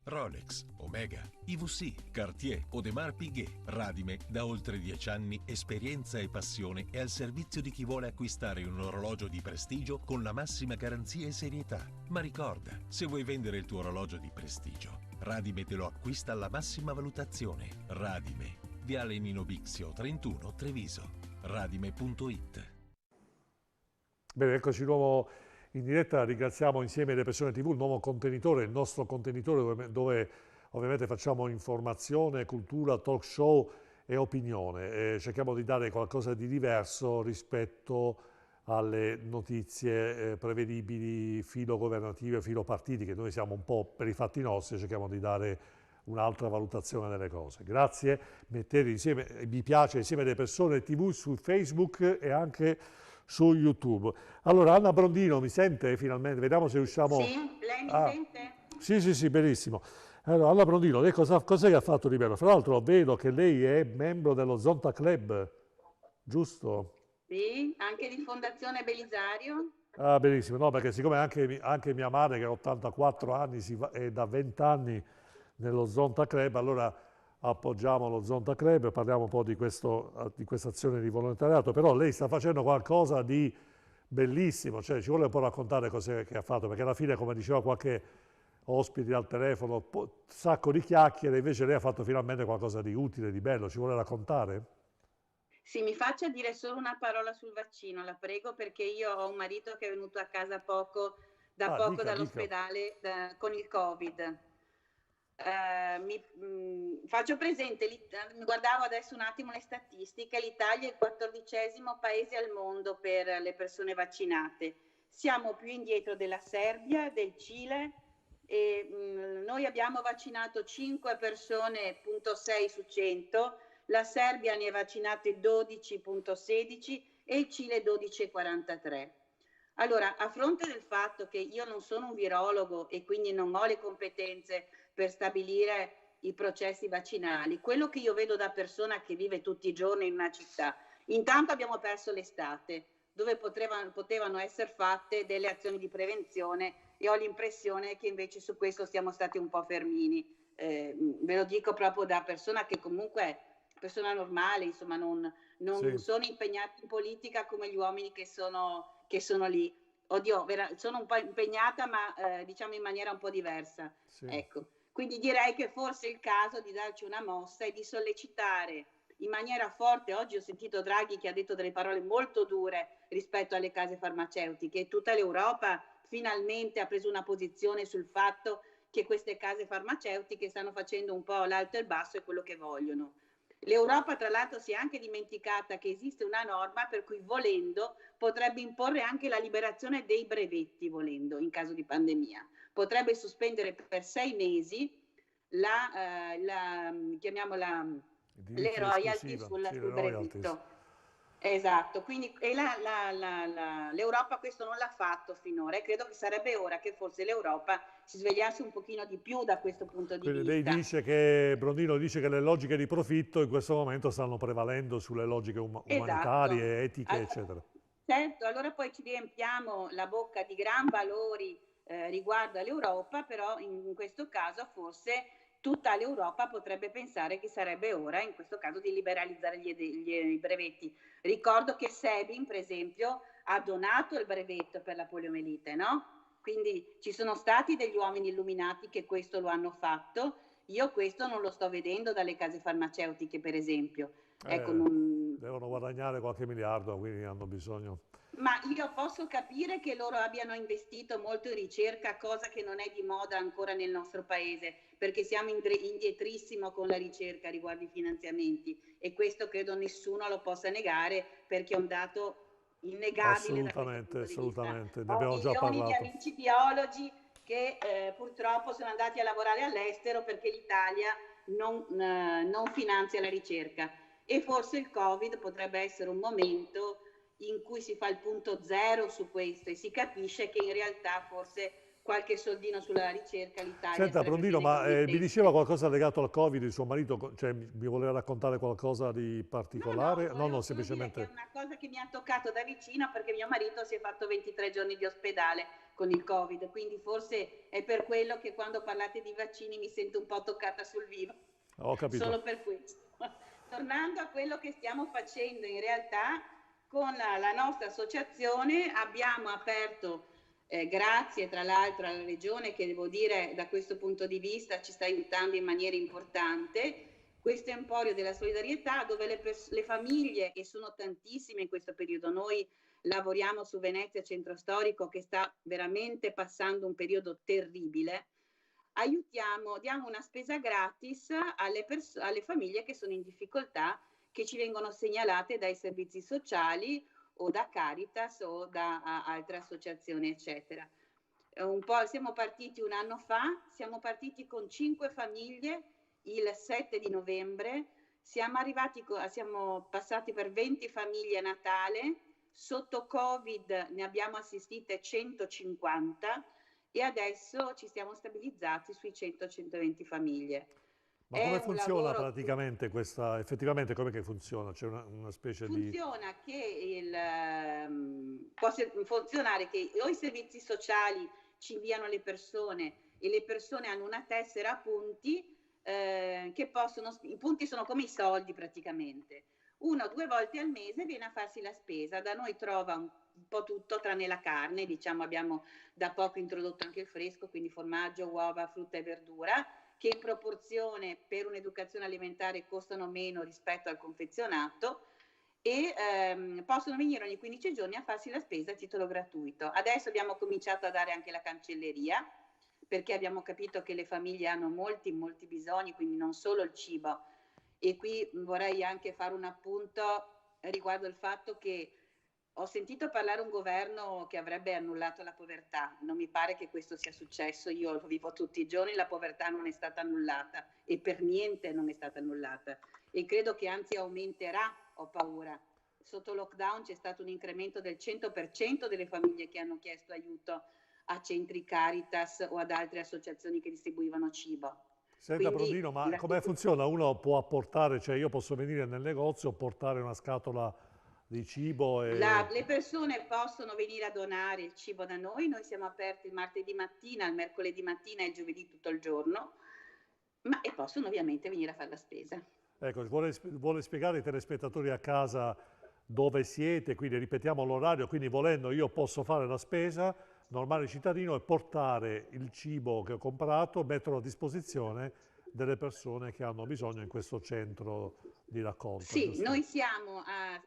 Rolex, Omega, IWC, Cartier, Audemars Piguet, Radime, da oltre 10 anni, esperienza e passione è al servizio di chi vuole acquistare un orologio di prestigio con la massima garanzia e serietà. Ma ricorda, se vuoi vendere il tuo orologio di prestigio, Radime te lo acquista alla massima valutazione. Radime, Viale Nino Bixio 31 Treviso. Radime.it. Bene, eccoci di nuovo in diretta. Ringraziamo Insieme alle Persone TV, il nuovo contenitore, il nostro contenitore dove ovviamente facciamo informazione, cultura, talk show e opinione. Cerchiamo di dare qualcosa di diverso rispetto alle notizie prevedibili, filo governative, filo partitiche. Noi siamo un po' per i fatti nostri, cerchiamo di dare un'altra valutazione delle cose. Grazie, mettete insieme, mi piace Insieme alle Persone TV su Facebook e anche su YouTube. Allora, Anna Brondino mi sente finalmente? Vediamo se riusciamo... Sì, lei mi sente? Sì, benissimo. Allora, Anna Brondino, lei cos'è che ha fatto di bello? Fra l'altro vedo che lei è membro dello Zonta Club, giusto? Sì, anche di Fondazione Belisario. Ah, benissimo, no, perché siccome anche mia madre che ha 84 anni è da 20 anni nello Zonta Club, allora appoggiamo lo Zonta Club e parliamo un po' di questa azione di volontariato, però lei sta facendo qualcosa di bellissimo, cioè ci vuole un po' raccontare cos'è che ha fatto, perché alla fine, come diceva qualche ospite al telefono, un sacco di chiacchiere, invece lei ha fatto finalmente qualcosa di utile, di bello, ci vuole raccontare? Sì, mi faccia dire solo una parola sul vaccino, la prego, perché io ho un marito che è venuto a casa da poco dall'ospedale con il Covid. Faccio presente, guardavo adesso un attimo le statistiche, l'Italia è il 14° paese al mondo per le persone vaccinate. Siamo più indietro della Serbia, del Cile e noi abbiamo vaccinato 5 persone, 0,6 su 100, la Serbia ne ha vaccinate 12,16 e il Cile 12,43. Allora, a fronte del fatto che io non sono un virologo e quindi non ho le competenze per stabilire i processi vaccinali, quello che io vedo da persona che vive tutti i giorni in una città, intanto abbiamo perso l'estate, dove potevano essere fatte delle azioni di prevenzione e ho l'impressione che invece su questo siamo stati un po' fermini. Ve lo dico proprio da persona che comunque persona normale, insomma, non sono impegnata in politica come gli uomini che sono lì. Oddio, sono un po' impegnata, ma diciamo in maniera un po' diversa. Sì. Ecco. Quindi direi che forse è il caso di darci una mossa e di sollecitare in maniera forte. Oggi ho sentito Draghi che ha detto delle parole molto dure rispetto alle case farmaceutiche e tutta l'Europa finalmente ha preso una posizione sul fatto che queste case farmaceutiche stanno facendo un po' l'alto e il basso e quello che vogliono. L'Europa tra l'altro si è anche dimenticata che esiste una norma per cui volendo potrebbe imporre anche la liberazione dei brevetti, volendo, in caso di pandemia. Potrebbe sospendere per 6 mesi le royalty sul brevetto. Esatto, quindi l'Europa questo non l'ha fatto finora e credo che sarebbe ora che forse l'Europa si svegliasse un pochino di più da questo punto di vista. Lei dice Brondino dice che le logiche di profitto in questo momento stanno prevalendo sulle logiche umanitarie, etiche, eccetera. Certo, allora poi ci riempiamo la bocca di gran valori riguardo all'Europa, però in questo caso forse tutta l'Europa potrebbe pensare che sarebbe ora, in questo caso, di liberalizzare i brevetti. Ricordo che Sebin, per esempio, ha donato il brevetto per la poliomelite, no? Quindi ci sono stati degli uomini illuminati che questo lo hanno fatto. Io questo non lo sto vedendo dalle case farmaceutiche, per esempio. Ecco, devono guadagnare qualche miliardo, quindi hanno bisogno... Ma io posso capire che loro abbiano investito molto in ricerca, cosa che non è di moda ancora nel nostro paese, perché siamo indietrissimo con la ricerca riguardo i finanziamenti e questo credo nessuno lo possa negare perché è un dato innegabile. Assolutamente, ne abbiamo già parlato. Milioni di amici biologi che purtroppo sono andati a lavorare all'estero perché l'Italia non finanzia la ricerca e forse il Covid potrebbe essere un momento in cui si fa il punto zero su questo e si capisce che in realtà forse qualche soldino sulla ricerca l'Italia... Senta Brondino, ma mi diceva qualcosa legato al Covid di suo marito? Cioè mi voleva raccontare qualcosa di particolare? No, semplicemente... È una cosa che mi ha toccato da vicino perché mio marito si è fatto 23 giorni di ospedale con il Covid, quindi forse è per quello che quando parlate di vaccini mi sento un po' toccata sul vivo. Ho capito. Solo per questo. Tornando a quello che stiamo facendo, in realtà con la nostra associazione abbiamo aperto Grazie tra l'altro alla Regione che devo dire da questo punto di vista ci sta aiutando in maniera importante. Questo emporio della solidarietà dove le famiglie, che sono tantissime in questo periodo, noi lavoriamo su Venezia Centro Storico che sta veramente passando un periodo terribile, diamo una spesa gratis alle famiglie che sono in difficoltà, che ci vengono segnalate dai servizi sociali o da Caritas o da altre associazioni, eccetera. Siamo partiti un anno fa, siamo partiti con 5 famiglie il 7 di novembre, siamo passati per 20 famiglie a Natale, sotto Covid ne abbiamo assistite 150 e adesso ci siamo stabilizzati sui 100-120 famiglie. Ma come funziona praticamente questa, effettivamente come che funziona? C'è una specie funziona può funzionare che o i servizi sociali ci inviano le persone e le persone hanno una tessera a punti i punti sono come i soldi praticamente. 1 o 2 volte al mese viene a farsi la spesa, da noi trova un po' tutto tranne la carne, diciamo abbiamo da poco introdotto anche il fresco, quindi formaggio, uova, frutta e verdura, che in proporzione per un'educazione alimentare costano meno rispetto al confezionato e possono venire ogni 15 giorni a farsi la spesa a titolo gratuito. Adesso abbiamo cominciato a dare anche la cancelleria perché abbiamo capito che le famiglie hanno molti bisogni, quindi non solo il cibo. E qui vorrei anche fare un appunto riguardo il fatto che ho sentito parlare un governo che avrebbe annullato la povertà, non mi pare che questo sia successo, io lo vivo tutti i giorni, la povertà non è stata annullata e per niente non è stata annullata e credo che anzi aumenterà, ho paura. Sotto lockdown c'è stato un incremento del 100% delle famiglie che hanno chiesto aiuto a centri Caritas o ad altre associazioni che distribuivano cibo. Senta Prondino, ma come funziona? Uno può apportare, cioè io posso venire nel negozio, portare una scatola di cibo e... Le persone possono venire a donare il cibo da noi siamo aperti il martedì mattina, il mercoledì mattina e il giovedì tutto il giorno, e possono ovviamente venire a fare la spesa. Ecco, vuole spiegare ai telespettatori a casa dove siete, quindi ripetiamo l'orario, quindi volendo io posso fare la spesa, normale cittadino, e portare il cibo che ho comprato, metterlo a disposizione delle persone che hanno bisogno in questo centro di raccolta. Sì, noi siamo a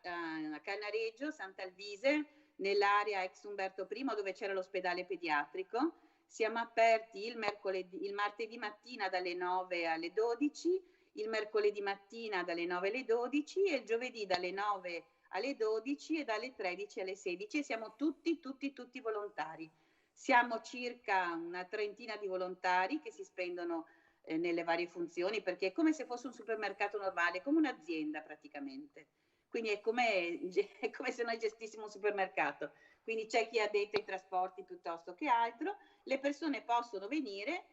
Cannareggio, Sant'Alvise, nell'area ex Umberto I dove c'era l'ospedale pediatrico. Siamo aperti il martedì mattina dalle 9 alle 12, il mercoledì mattina dalle 9 alle 12 e il giovedì dalle 9 alle 12 e dalle 13 alle 16 e siamo tutti volontari. Siamo circa una trentina di volontari che si spendono nelle varie funzioni perché è come se fosse un supermercato normale, come un'azienda praticamente. Quindi è come se noi gestissimo un supermercato. Quindi c'è chi ha detto ai trasporti piuttosto che altro. Le persone possono venire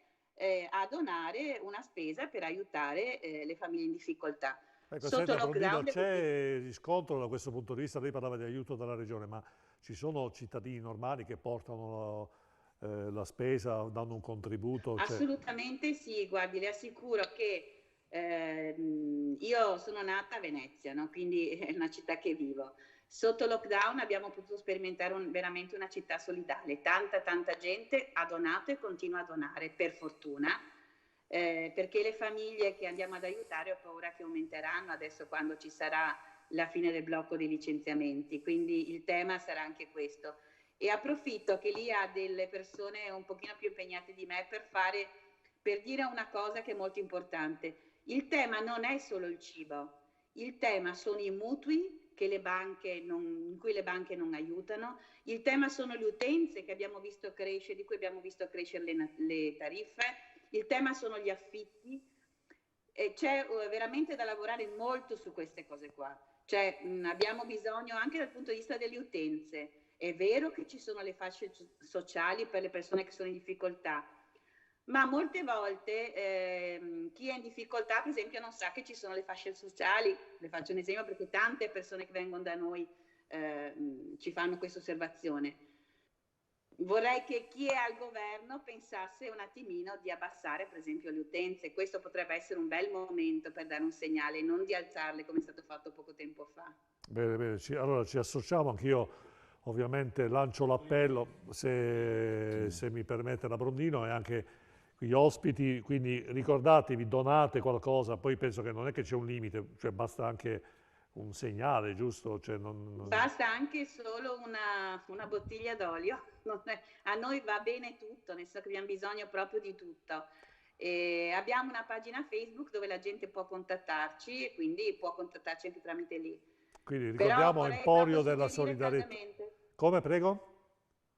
a donare una spesa per aiutare le famiglie in difficoltà. Ecco, senta, Prondino, c'è riscontro da questo punto di vista, lei parlava di aiuto dalla Regione, ma ci sono cittadini normali che portano la spesa, danno un contributo? Assolutamente sì, guardi, le assicuro che io sono nata a Venezia, no? Quindi è una città che vivo. Sotto lockdown abbiamo potuto sperimentare veramente una città solidale, tanta gente ha donato e continua a donare, per fortuna. Perché le famiglie che andiamo ad aiutare ho paura che aumenteranno adesso quando ci sarà la fine del blocco dei licenziamenti, quindi il tema sarà anche questo. E approfitto che lì ha delle persone un pochino più impegnate di me per dire una cosa che è molto importante. Il tema non è solo il cibo, il tema sono i mutui che in cui le banche non aiutano, il tema sono le utenze che abbiamo visto crescere, di cui abbiamo visto crescere le tariffe. Il tema sono gli affitti e c'è veramente da lavorare molto su queste cose qua. Cioè, abbiamo bisogno anche dal punto di vista delle utenze. È vero che ci sono le fasce sociali per le persone che sono in difficoltà, ma molte volte chi è in difficoltà, per esempio, non sa che ci sono le fasce sociali. Le faccio un esempio perché tante persone che vengono da noi ci fanno questa osservazione. Vorrei che chi è al governo pensasse un attimino di abbassare per esempio le utenze, questo potrebbe essere un bel momento per dare un segnale, non di alzarle come è stato fatto poco tempo fa. Bene, allora ci associamo, anch'io ovviamente lancio l'appello, se mi permette la Brondino, e anche gli ospiti, quindi ricordatevi, donate qualcosa, poi penso che non è che c'è un limite, cioè basta anche un segnale, giusto? Cioè Basta anche solo una bottiglia d'olio, a noi va bene tutto, nel senso che abbiamo bisogno proprio di tutto. E abbiamo una pagina Facebook dove la gente può contattarci e quindi può contattarci anche tramite lì. Quindi ricordiamo Emporio della Solidarietà. Come, prego?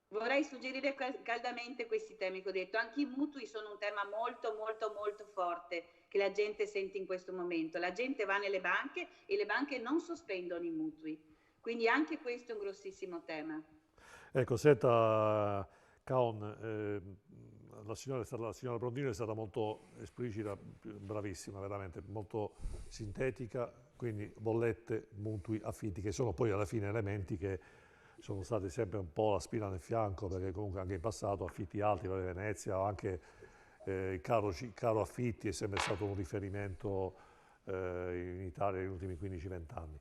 Vorrei suggerire caldamente questi temi che ho detto. Anche i mutui sono un tema molto, molto, molto forte che la gente sente in questo momento. La gente va nelle banche e le banche non sospendono i mutui. Quindi anche questo è un grossissimo tema. Ecco, senta, Caon, la signora Brondino è stata molto esplicita, bravissima, veramente, molto sintetica, quindi bollette, mutui, affitti, che sono poi alla fine elementi che sono stati sempre un po' la spina nel fianco, perché comunque anche in passato affitti alti per Venezia, o anche il caro affitti è sempre stato un riferimento in Italia negli ultimi 15-20 anni.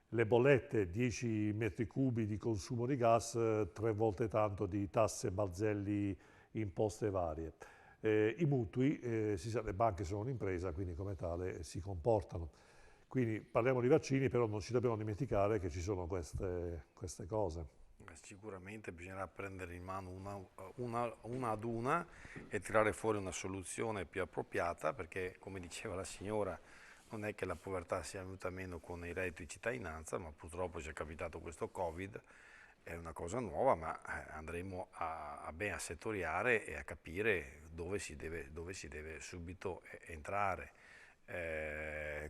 Le bollette, 10 metri cubi di consumo di gas, 3 volte tanto di tasse, balzelli, imposte varie. I mutui, le banche sono un'impresa, quindi come tale si comportano. Quindi parliamo di vaccini, però non ci dobbiamo dimenticare che ci sono queste cose. Sicuramente bisognerà prendere in mano una ad una e tirare fuori una soluzione più appropriata, perché come diceva la signora, non è che la povertà sia venuta meno con i redditi di cittadinanza, ma purtroppo ci è capitato questo Covid, è una cosa nuova, ma andremo a ben assettoriare e a capire dove si deve subito entrare.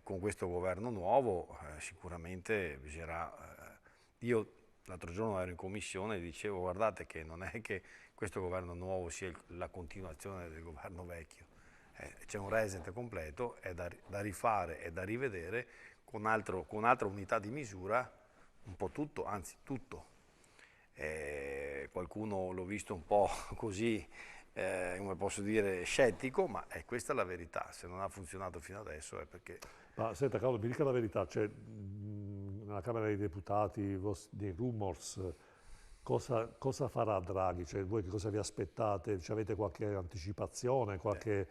Con questo governo nuovo sicuramente bisognerà, io l'altro giorno ero in commissione e dicevo guardate che non è che questo governo nuovo sia la continuazione del governo vecchio, c'è un reset completo, è da rifare e da rivedere con altra unità di misura, un po' tutto, anzi tutto. Qualcuno l'ho visto un po' così, come posso dire, scettico, ma questa è la verità. Se non ha funzionato fino adesso è perché... Ma senta Carlo, mi dica la verità, cioè, nella Camera dei Deputati, dei rumors, cosa farà Draghi? Cioè, voi che cosa vi aspettate? Avete qualche anticipazione, qualche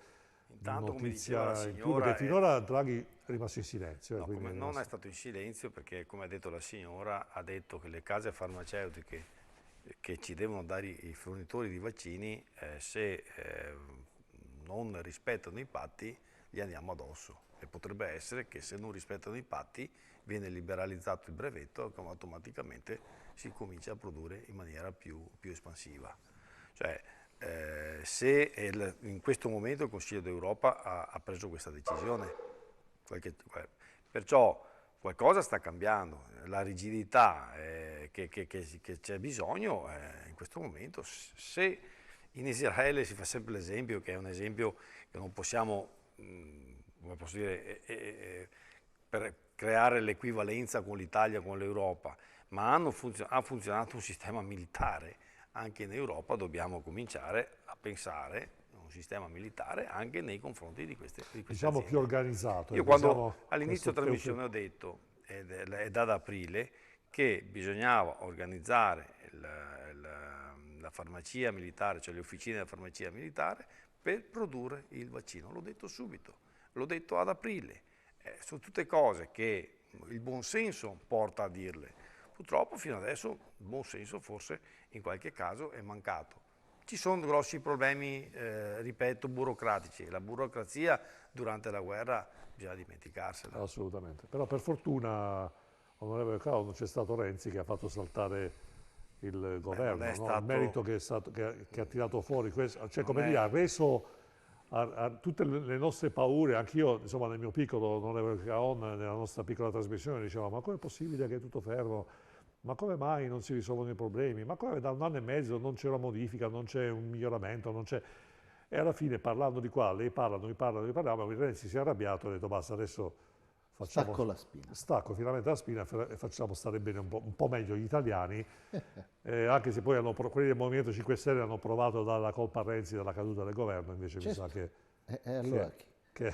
notizia in più? Perché finora Draghi è rimasto in silenzio. No, non è stato in silenzio perché, come ha detto la signora, ha detto che le case farmaceutiche che ci devono dare i fornitori di vaccini, se non rispettano i patti, gli andiamo addosso. E potrebbe essere che se non rispettano i patti viene liberalizzato il brevetto e automaticamente si comincia a produrre in maniera più espansiva. Cioè, se in questo momento il Consiglio d'Europa ha preso questa decisione, perciò qualcosa sta cambiando, la rigidità che c'è bisogno in questo momento. Se in Israele si fa sempre l'esempio, che è un esempio che non possiamo, come posso dire, per creare l'equivalenza con l'Italia, con l'Europa, ma ha funzionato un sistema militare, anche in Europa dobbiamo cominciare a pensare un sistema militare anche nei confronti di queste diciamo aziende. Più organizzato. Io quando all'inizio della trasmissione ho detto, ed è da aprile, che bisognava organizzare la farmacia militare, cioè le officine della farmacia militare, per produrre il vaccino. L'ho detto subito, l'ho detto ad aprile. Sono tutte cose che il buonsenso porta a dirle. Purtroppo fino adesso il buonsenso forse in qualche caso è mancato. Ci sono grossi problemi, ripeto, burocratici. La burocrazia durante la guerra bisogna dimenticarsela. Assolutamente. Però per fortuna, onorevole Cao, non c'è stato Renzi che ha fatto saltare il governo, no? Il merito che ha tirato fuori questo, cioè come dire, ha reso a tutte le nostre paure, anch'io insomma nel mio piccolo, onorevole Caon, nella nostra piccola trasmissione dicevo ma com'è possibile che è tutto fermo? Ma come mai non si risolvono i problemi? Ma come da un anno e mezzo non c'è una modifica, non c'è un miglioramento, non c'è... E alla fine parlando di qua, lei parla, noi parliamo, Renzi si è arrabbiato, ha detto basta, adesso facciamo... Stacco la spina. Stacco finalmente la spina e facciamo stare bene un po' meglio gli italiani, anche se poi quelli del Movimento 5 Stelle hanno provato a dare la colpa a Renzi della caduta del governo, invece certo. Mi sa che... E allora chi?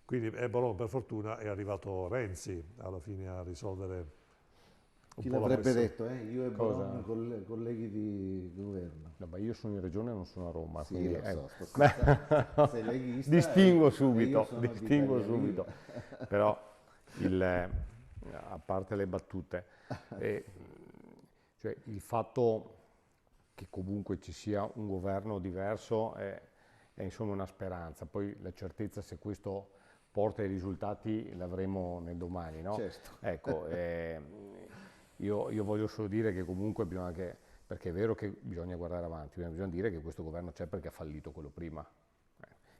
Quindi per fortuna è arrivato Renzi alla fine a risolvere Chi l'avrebbe detto? Io e Bologna, colleghi di governo. No, ma io sono in Regione e non sono a Roma. Sì, quindi, lo so, sei leghista. Distingo e subito, io distingo subito. Però, a parte le battute, cioè il fatto che comunque ci sia un governo diverso è insomma una speranza. Poi la certezza se questo porta ai risultati l'avremo nel domani, no? Certo. Ecco, io voglio solo dire che comunque bisogna perché è vero che bisogna guardare avanti, bisogna dire che questo governo c'è perché ha fallito quello prima.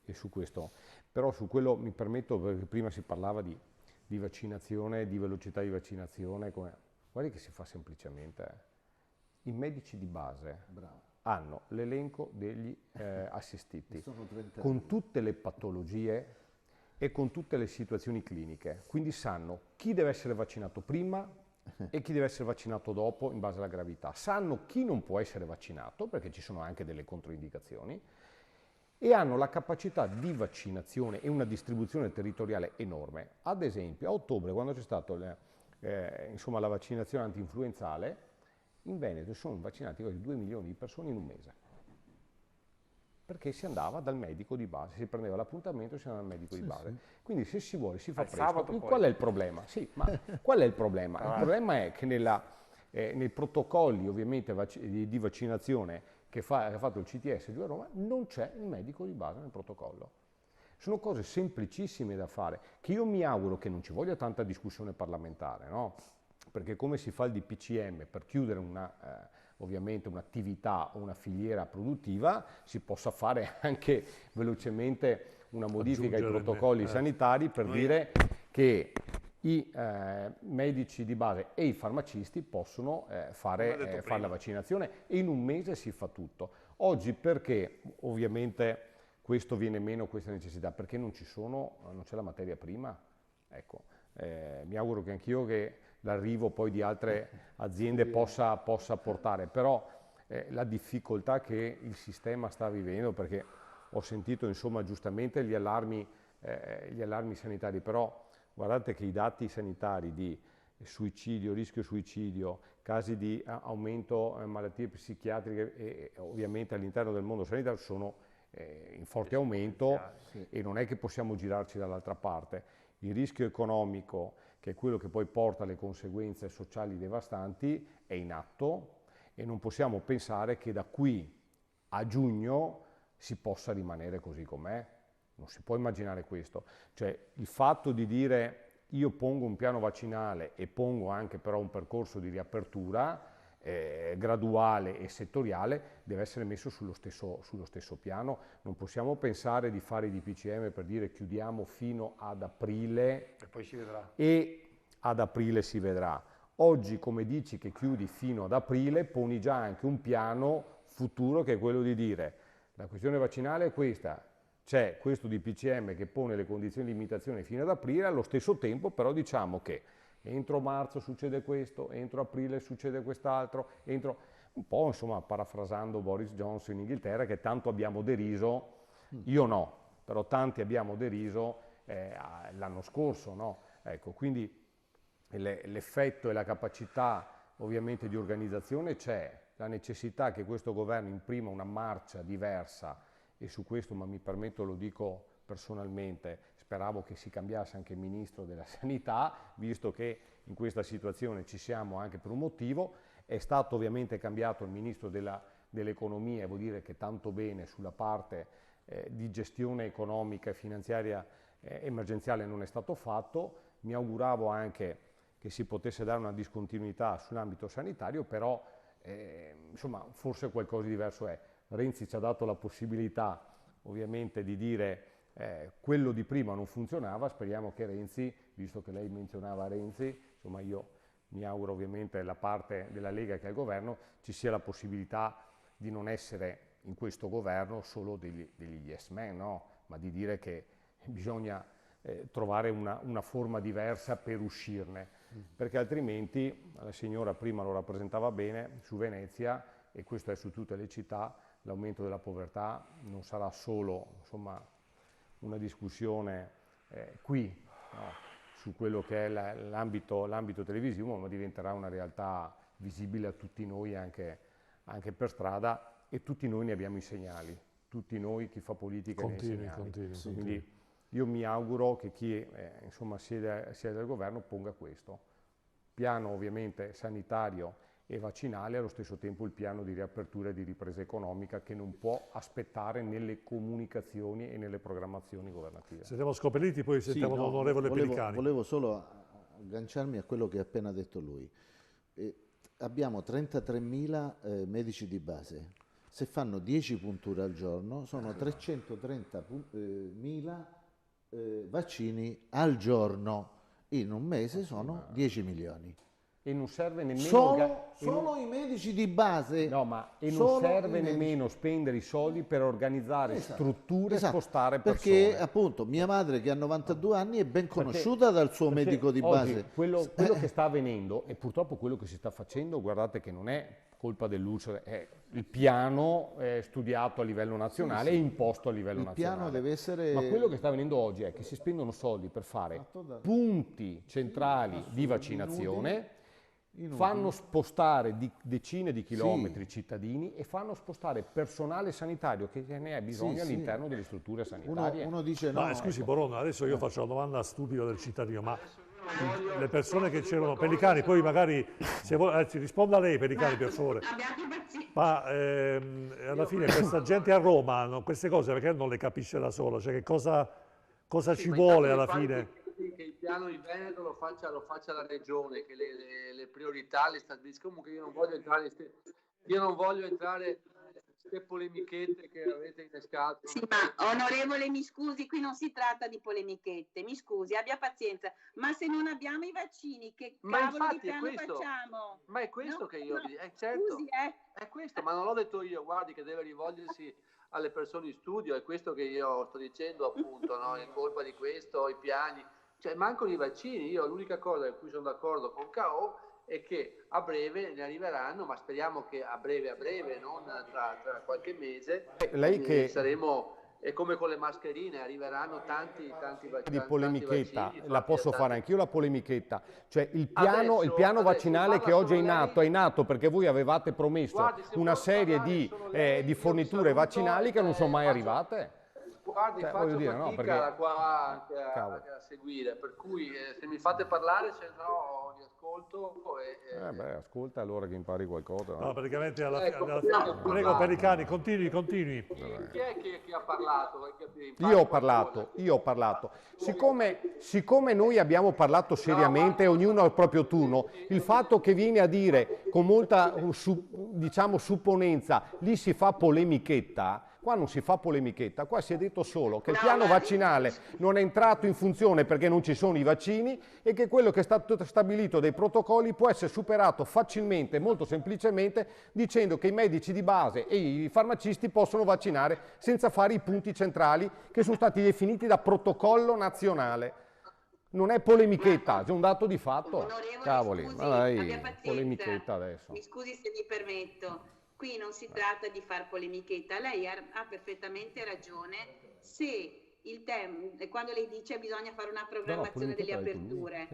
E su questo, però su quello mi permetto, perché prima si parlava di vaccinazione, di velocità di vaccinazione, guardi che si fa semplicemente. I medici di base hanno l'elenco degli assistiti, con tutte le patologie e con tutte le situazioni cliniche, quindi sanno chi deve essere vaccinato prima e chi deve essere vaccinato dopo in base alla gravità. Sanno chi non può essere vaccinato, perché ci sono anche delle controindicazioni, e hanno la capacità di vaccinazione e una distribuzione territoriale enorme. Ad esempio, a ottobre, quando c'è stata la vaccinazione anti-influenzale, in Veneto sono vaccinati quasi 2 milioni di persone in un mese. Perché si andava dal medico di base, si prendeva l'appuntamento e si andava dal medico di base. Sì. Quindi se si vuole si fa presto. Qual è il problema? Sì, ma qual è il problema? Il problema è che nei protocolli ovviamente di vaccinazione che ha fatto il CTS giù a Roma non c'è il medico di base nel protocollo. Sono cose semplicissime da fare, che io mi auguro che non ci voglia tanta discussione parlamentare, no? Perché come si fa il DPCM per chiudere ovviamente un'attività o una filiera produttiva, si possa fare anche velocemente una modifica ai protocolli sanitari per dire che i medici di base e i farmacisti possono fare la vaccinazione e in un mese si fa tutto. Oggi perché ovviamente questo viene meno, questa necessità? Perché non c'è la materia prima. Ecco, mi auguro che anch'io che l'arrivo poi di altre aziende possa portare, però la difficoltà che il sistema sta vivendo, perché ho sentito insomma giustamente gli allarmi sanitari, però guardate che i dati sanitari di suicidio, rischio suicidio, casi di aumento malattie psichiatriche e ovviamente all'interno del mondo sanitario sono in forte aumento e non è che possiamo girarci dall'altra parte. Il rischio economico, che è quello che poi porta alle conseguenze sociali devastanti, è in atto e non possiamo pensare che da qui a giugno si possa rimanere così com'è. Non si può immaginare questo. Cioè il fatto di dire io pongo un piano vaccinale e pongo anche però un percorso di riapertura graduale e settoriale deve essere messo sullo stesso piano. Non possiamo pensare di fare i DPCM per dire chiudiamo fino ad aprile e poi si vedrà. E ad aprile si vedrà. Oggi, come dici che chiudi fino ad aprile, poni già anche un piano futuro che è quello di dire la questione vaccinale è questa, c'è questo DPCM che pone le condizioni di limitazione fino ad aprile, allo stesso tempo però diciamo che entro marzo succede questo, entro aprile succede quest'altro, un po' insomma parafrasando Boris Johnson in Inghilterra che tanto abbiamo deriso, io no, però tanti abbiamo deriso l'anno scorso, no? Ecco, quindi l'effetto e la capacità ovviamente di organizzazione c'è, la necessità che questo governo imprima una marcia diversa e su questo, ma mi permetto, lo dico personalmente, speravo che si cambiasse anche il Ministro della Sanità, visto che in questa situazione ci siamo anche per un motivo. È stato ovviamente cambiato il Ministro dell'Economia, e vuol dire che tanto bene sulla parte di gestione economica e finanziaria emergenziale non è stato fatto. Mi auguravo anche che si potesse dare una discontinuità sull'ambito sanitario, però insomma forse qualcosa di diverso è. Renzi ci ha dato la possibilità ovviamente di dire quello di prima non funzionava, speriamo che Renzi, visto che lei menzionava Renzi, insomma io mi auguro ovviamente la parte della Lega che è al governo, ci sia la possibilità di non essere in questo governo solo degli yes men, no? Ma di dire che bisogna trovare una forma diversa per uscirne, perché altrimenti, la signora prima lo rappresentava bene, su Venezia, e questo è su tutte le città, l'aumento della povertà non sarà solo insomma, una discussione qui, no, su quello che è l'ambito televisivo, ma diventerà una realtà visibile a tutti noi anche per strada, e tutti noi ne abbiamo i segnali, tutti noi, chi fa politica, ne ha i segnali. Quindi io mi auguro che chi insomma siede al governo ponga questo piano, ovviamente sanitario e vaccinale, allo stesso tempo il piano di riapertura e di ripresa economica, che non può aspettare nelle comunicazioni e nelle programmazione governative. Sentiamo Scopelliti, poi sentiamo l'onorevole Pelicani. Volevo solo agganciarmi a quello che ha appena detto lui. Abbiamo 33.000 medici di base. Se fanno 10 punture al giorno sono 330.000 vaccini al giorno. In un mese sono 10 milioni. E non serve nemmeno... Solo i medici di base. No, ma non serve nemmeno spendere i soldi per organizzare strutture e spostare persone. Perché appunto mia madre, che ha 92 anni, è ben conosciuta dal suo medico di base. Quello che sta avvenendo, e purtroppo quello che si sta facendo, guardate che non è colpa dell'ULSS, è il piano studiato a livello nazionale e imposto a livello nazionale. Piano deve essere... Ma quello che sta avvenendo oggi è che si spendono soldi per fare punti centrali di vaccinazione, fanno spostare decine di chilometri cittadini e fanno spostare personale sanitario che ne ha bisogno all'interno delle strutture sanitarie. Uno dice no. Ma scusi Borona, adesso io faccio la domanda stupida del cittadino, ma le persone che c'erano, Pelicani, poi magari se vuole, anzi, risponda lei Pelicani per favore. Ma alla fine questa gente a Roma, queste cose perché non le capisce da sola? Cioè che cosa ci vuole alla fine? Che il piano di Veneto lo faccia la regione, che le priorità le stabilisca. Comunque io non voglio entrare queste polemichette che avete innescato. Sì, ma onorevole, mi scusi, qui non si tratta di polemichette, mi scusi, abbia pazienza, ma se non abbiamo i vaccini, che cavolo di piano facciamo? Ma è questo che io dico, certo, scusi, è questo, ma non l'ho detto io, guardi che deve rivolgersi alle persone in studio, è questo che io sto dicendo appunto, no? È colpa di questo, i piani, cioè mancano i vaccini. Io l'unica cosa in cui sono d'accordo con Cao è che a breve ne arriveranno, ma speriamo che a breve, non tra qualche mese, lei che saremo, è come con le mascherine, arriveranno tanti vaccini. Di polemichetta, la posso fare anch'io la polemichetta, cioè il piano vaccinale che oggi è in atto perché voi avevate promesso una serie di forniture vaccinali che non sono mai arrivate. Guardi, faccio fatica qua anche a seguire, per cui se mi fate parlare, se no vi ascolto. Ascolta allora che impari qualcosa. No, praticamente alla fine. Prego Pelicani, continui. Chi è che ha parlato? Io ho parlato. Siccome noi abbiamo parlato seriamente, ognuno al proprio turno, il fatto che viene a dire con molta, supponenza, lì si fa polemichetta. Qua non si fa polemichetta, qua si è detto solo che il piano vaccinale non è entrato in funzione perché non ci sono i vaccini e che quello che è stato stabilito dai protocolli può essere superato facilmente, molto semplicemente, dicendo che i medici di base e i farmacisti possono vaccinare senza fare i punti centrali che sono stati definiti da protocollo nazionale. Non è polemichetta, è un dato di fatto. Cavoli, polemichetta adesso. Mi scusi se mi permetto. Qui non si tratta di far polemichetta, lei ha perfettamente ragione se il tema, quando lei dice bisogna fare una programmazione delle aperture.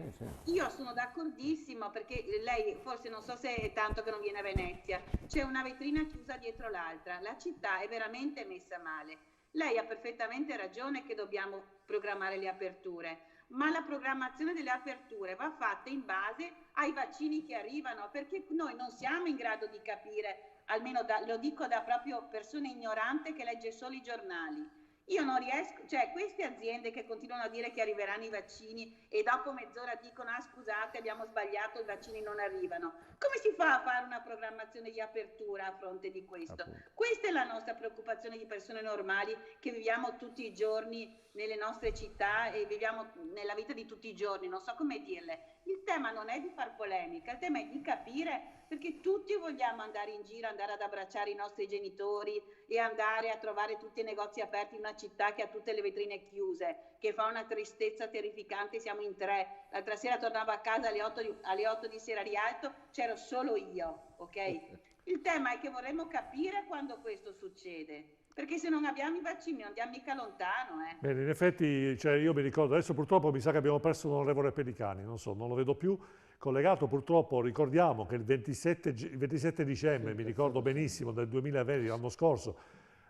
Sì. Io sono d'accordissimo perché lei forse non so se è tanto che non viene a Venezia, c'è una vetrina chiusa dietro l'altra, la città è veramente messa male. Lei ha perfettamente ragione che dobbiamo programmare le aperture, ma la programmazione delle aperture va fatta in base ai vaccini che arrivano, perché noi non siamo in grado di capire, almeno lo dico da proprio persona ignorante che legge solo i giornali. Io non riesco, cioè queste aziende che continuano a dire che arriveranno i vaccini e dopo mezz'ora dicono scusate abbiamo sbagliato, i vaccini non arrivano. Come si fa a fare una programmazione di apertura a fronte di questo? Questa è la nostra preoccupazione di persone normali che viviamo tutti i giorni nelle nostre città e viviamo nella vita di tutti i giorni, non so come dirle. Il tema non è di far polemica, il tema è di capire, perché tutti vogliamo andare in giro, andare ad abbracciare i nostri genitori e andare a trovare tutti i negozi aperti in una città che ha tutte le vetrine chiuse, che fa una tristezza terrificante, siamo in 3. L'altra sera tornavo a casa alle 8 di sera Rialto, c'ero solo io, ok? Il tema è che vorremmo capire quando questo succede. Perché se non abbiamo i vaccini non andiamo mica lontano. Bene, in effetti, cioè, io mi ricordo, adesso purtroppo mi sa che abbiamo perso l'onorevole Pellicani, non so, non lo vedo più. Collegato purtroppo, ricordiamo che il 27 dicembre, mi ricordo benissimo, del 2020, l'anno scorso,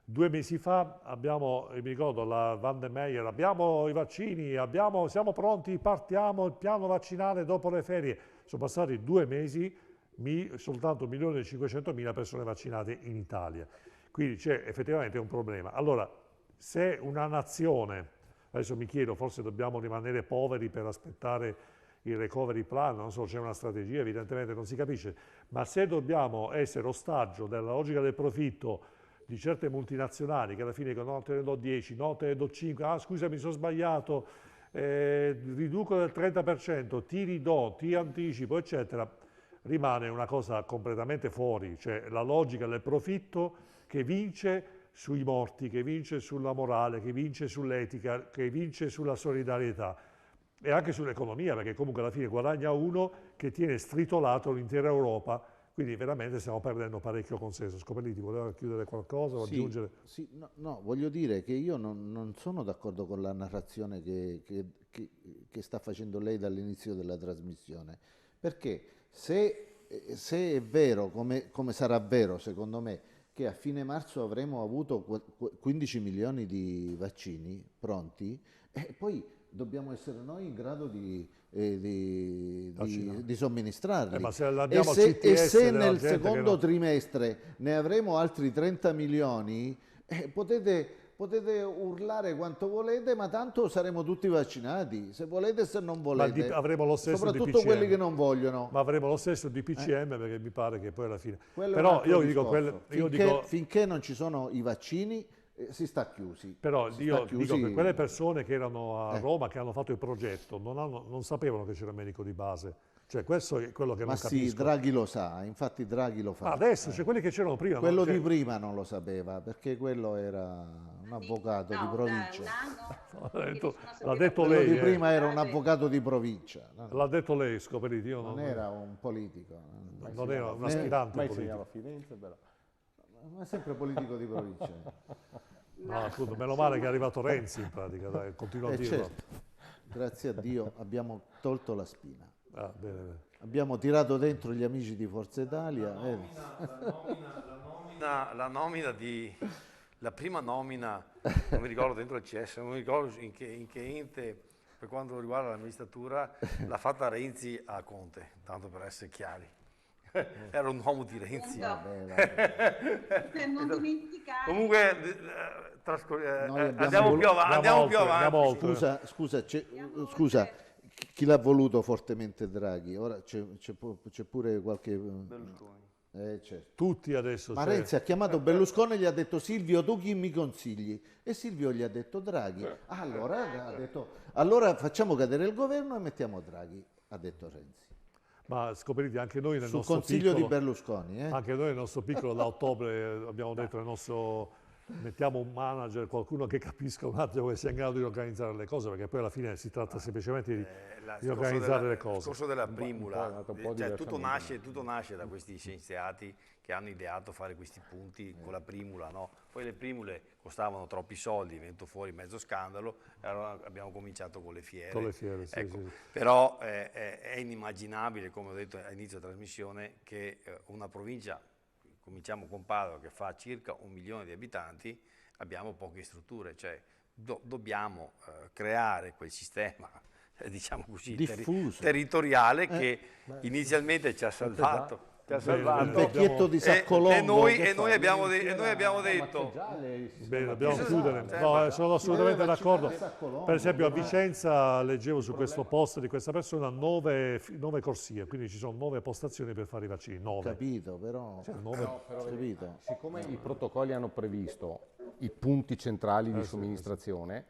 2 mesi fa, mi ricordo, la Van der Meyer, abbiamo i vaccini, siamo pronti, partiamo, il piano vaccinale dopo le ferie. Sono passati 2 mesi, soltanto 1.500.000 persone vaccinate in Italia. Quindi c'è effettivamente un problema. Allora, se una nazione, adesso mi chiedo, forse dobbiamo rimanere poveri per aspettare il recovery plan, non so, c'è una strategia, evidentemente non si capisce, ma se dobbiamo essere ostaggio della logica del profitto di certe multinazionali che alla fine dicono no, te ne do 10, no, te ne do 5, ah scusa mi sono sbagliato, riduco del 30%, ti ridò, ti anticipo, eccetera, rimane una cosa completamente fuori, cioè la logica del profitto che vince sui morti, che vince sulla morale, che vince sull'etica, che vince sulla solidarietà e anche sull'economia, perché comunque alla fine guadagna uno che tiene stritolato l'intera Europa, quindi veramente stiamo perdendo parecchio consenso. Scopelliti, voleva chiudere qualcosa o aggiungere? Sì, no, voglio dire che io non sono d'accordo con la narrazione che sta facendo lei dall'inizio della trasmissione, perché se è vero, come sarà vero secondo me, che a fine marzo avremo avuto 15 milioni di vaccini pronti, e poi dobbiamo essere noi in grado di somministrarli. Ma se e se nel secondo trimestre ne avremo altri 30 milioni, potete urlare quanto volete, ma tanto saremo tutti vaccinati, se volete e se non volete. Ma avremo lo stesso soprattutto DPCM. Quelli che non vogliono. Ma avremo lo stesso DPCM perché mi pare che poi alla fine... Però io dico, finché non ci sono i vaccini si sta chiusi. Però io dico che quelle persone che erano a Roma, che hanno fatto il progetto, non sapevano che c'era il medico di base. Cioè questo è quello che non capisco. Ma sì, Draghi lo sa, infatti Draghi lo fa. Adesso, c'è quelli che c'erano prima. Quello di prima non lo sapeva, perché quello era un avvocato di provincia. L'ha detto lei. Quello di prima era un avvocato di provincia. L'ha detto lei, Scopelliti. Non era un politico. Non era un aspirante politico. insegnava a Firenze, però. Ma è sempre politico di provincia. No, appunto, meno male che è arrivato Renzi in pratica, dai, continua a dirlo. Certo. Grazie a Dio abbiamo tolto la spina. Bene. Abbiamo tirato dentro gli amici di Forza Italia. La prima nomina, non mi ricordo dentro il CS, non mi ricordo in che ente, per quanto riguarda l'amministratura, l'ha fatta Renzi a Conte, tanto per essere chiari. Era un uomo di Renzi. Per non dimenticare. Comunque, andiamo più avanti. Scusa, chi l'ha voluto fortemente Draghi? Ora c'è pure qualche... Berlusconi. Certo. Tutti adesso. Ma Renzi ha chiamato Berlusconi e gli ha detto Silvio, tu chi mi consigli? E Silvio gli ha detto Draghi. Allora ha detto, allora facciamo cadere il governo e mettiamo Draghi, ha detto Renzi. Ma Scopelliti, anche noi nel Sul nostro consiglio piccolo, di Berlusconi. Anche noi nel nostro piccolo da ottobre abbiamo detto nel nostro... Mettiamo un manager, qualcuno che capisca un attimo che sia in grado di organizzare le cose, perché poi alla fine si tratta semplicemente di organizzare le cose. Il discorso della primula, cioè, tutto nasce da questi scienziati che hanno ideato fare questi punti con la primula, no? Poi le primule costavano troppi soldi, è venuto fuori mezzo scandalo, e allora abbiamo cominciato con le fiere. Con le fiere, sì, ecco. sì. Però è inimmaginabile, come ho detto all'inizio della trasmissione, che una provincia, cominciamo con Padova, che fa circa 1 milione di abitanti, abbiamo poche strutture, cioè dobbiamo creare quel sistema, diciamo così, territoriale che inizialmente ci ha salvato. Il vecchietto di Saccolombo. E noi abbiamo detto... Bene, dobbiamo chiudere. No, sono assolutamente d'accordo. Per esempio a Vicenza leggevo su questo post di questa persona 9 corsie, quindi ci sono 9 postazioni per fare i vaccini. 9. Capito, però... capito. Siccome i protocolli hanno previsto i punti centrali di somministrazione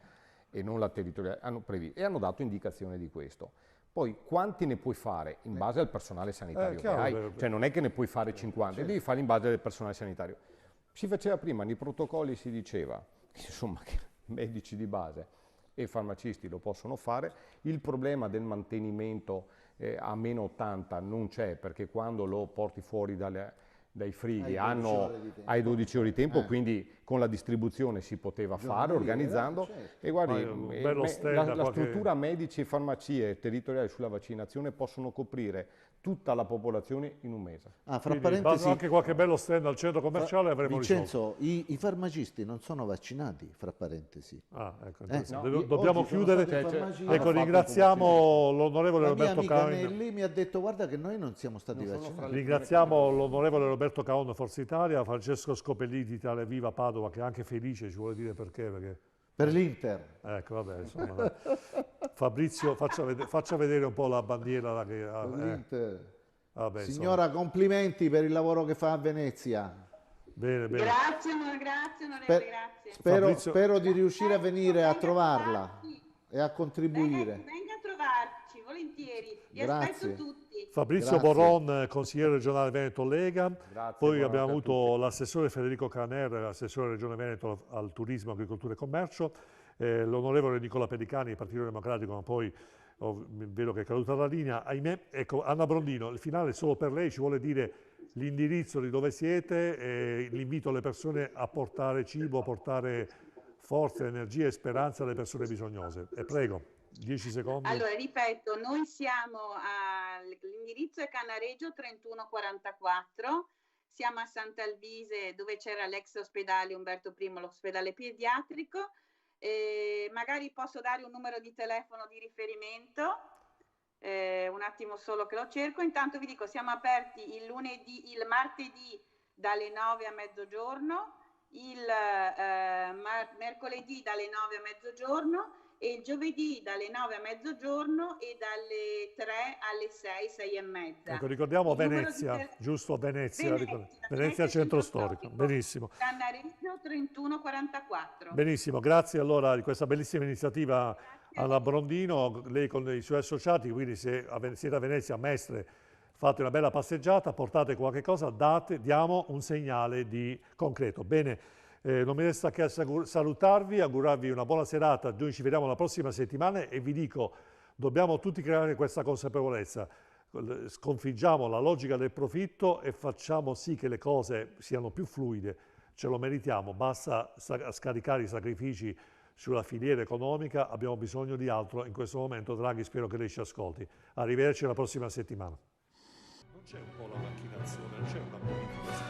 e non la territoriale, hanno dato indicazione di questo. Poi quanti ne puoi fare in base al personale sanitario che hai? Cioè non è che ne puoi fare 50, devi farli in base al personale sanitario. Si faceva prima, nei protocolli si diceva, insomma, che medici di base e farmacisti lo possono fare, il problema del mantenimento a meno 80 non c'è, perché quando lo porti fuori dai frighi hai 12 ore di tempo, quindi con la distribuzione si poteva fare, organizzando, certo. e guardi, la struttura medici e farmacie territoriali sulla vaccinazione possono coprire tutta la popolazione in un mese. Fra parentesi, anche qualche bello stand al centro commerciale avremo Vincenzo, i farmacisti non sono vaccinati, fra parentesi. Ecco, dobbiamo chiudere. Ecco, ringraziamo l'onorevole Roberto Caon. Mi ha detto, guarda che noi non siamo stati vaccinati. Ringraziamo l'onorevole Roberto Caon, Forza Italia, Francesco Scopelliti di Italia Viva Padova, che è anche felice, ci vuole dire perché. Per l'Inter. Ecco, vabbè, insomma. Fabrizio, faccia vedere un po' la bandiera. Vabbè, signora, complimenti per il lavoro che fa a Venezia. Bene. Grazie, onorevole, grazie. Spero di riuscire a venire a trovarla e a contribuire. Venga a trovarci, volentieri. Vi aspetto tutti. Fabrizio Borron, consigliere regionale Veneto Lega. Grazie, poi abbiamo avuto l'assessore Federico Caner, assessore Regione Veneto al Turismo, Agricoltura e Commercio, l'onorevole Nicola Pedicani, Partito Democratico, ma poi vedo che è caduta la linea. Ahimè, ecco, Anna Brondino, il finale è solo per lei, ci vuole dire l'indirizzo di dove siete e l'invito alle persone a portare cibo, a portare forza, energia e speranza alle persone bisognose. E prego. 10 secondi. Allora, ripeto, noi siamo l'indirizzo è Cannareggio 3144, siamo a Sant'Alvise dove c'era l'ex ospedale Umberto I, l'ospedale pediatrico. Magari posso dare un numero di telefono di riferimento, un attimo solo che lo cerco. Intanto vi dico, siamo aperti il martedì dalle 9 a mezzogiorno, il mercoledì dalle 9 a mezzogiorno e il giovedì dalle 9 a mezzogiorno e dalle 3 alle 6 e mezza. Ecco, ricordiamo Venezia, giusto? Venezia centro storico. Benissimo. Cannareggio 3144. Benissimo, grazie allora di questa bellissima iniziativa Anna Brondino, lei con i suoi associati, quindi se siete a Venezia, Mestre, fate una bella passeggiata, portate qualche cosa, diamo un segnale di concreto. Bene. Non mi resta che salutarvi, augurarvi una buona serata, noi ci vediamo la prossima settimana e vi dico, dobbiamo tutti creare questa consapevolezza, sconfiggiamo la logica del profitto e facciamo sì che le cose siano più fluide, ce lo meritiamo, basta scaricare i sacrifici sulla filiera economica, abbiamo bisogno di altro in questo momento. Draghi, spero che lei ci ascolti. Arrivederci la prossima settimana. Non c'è un po' la macchinazione, non c'è una politica.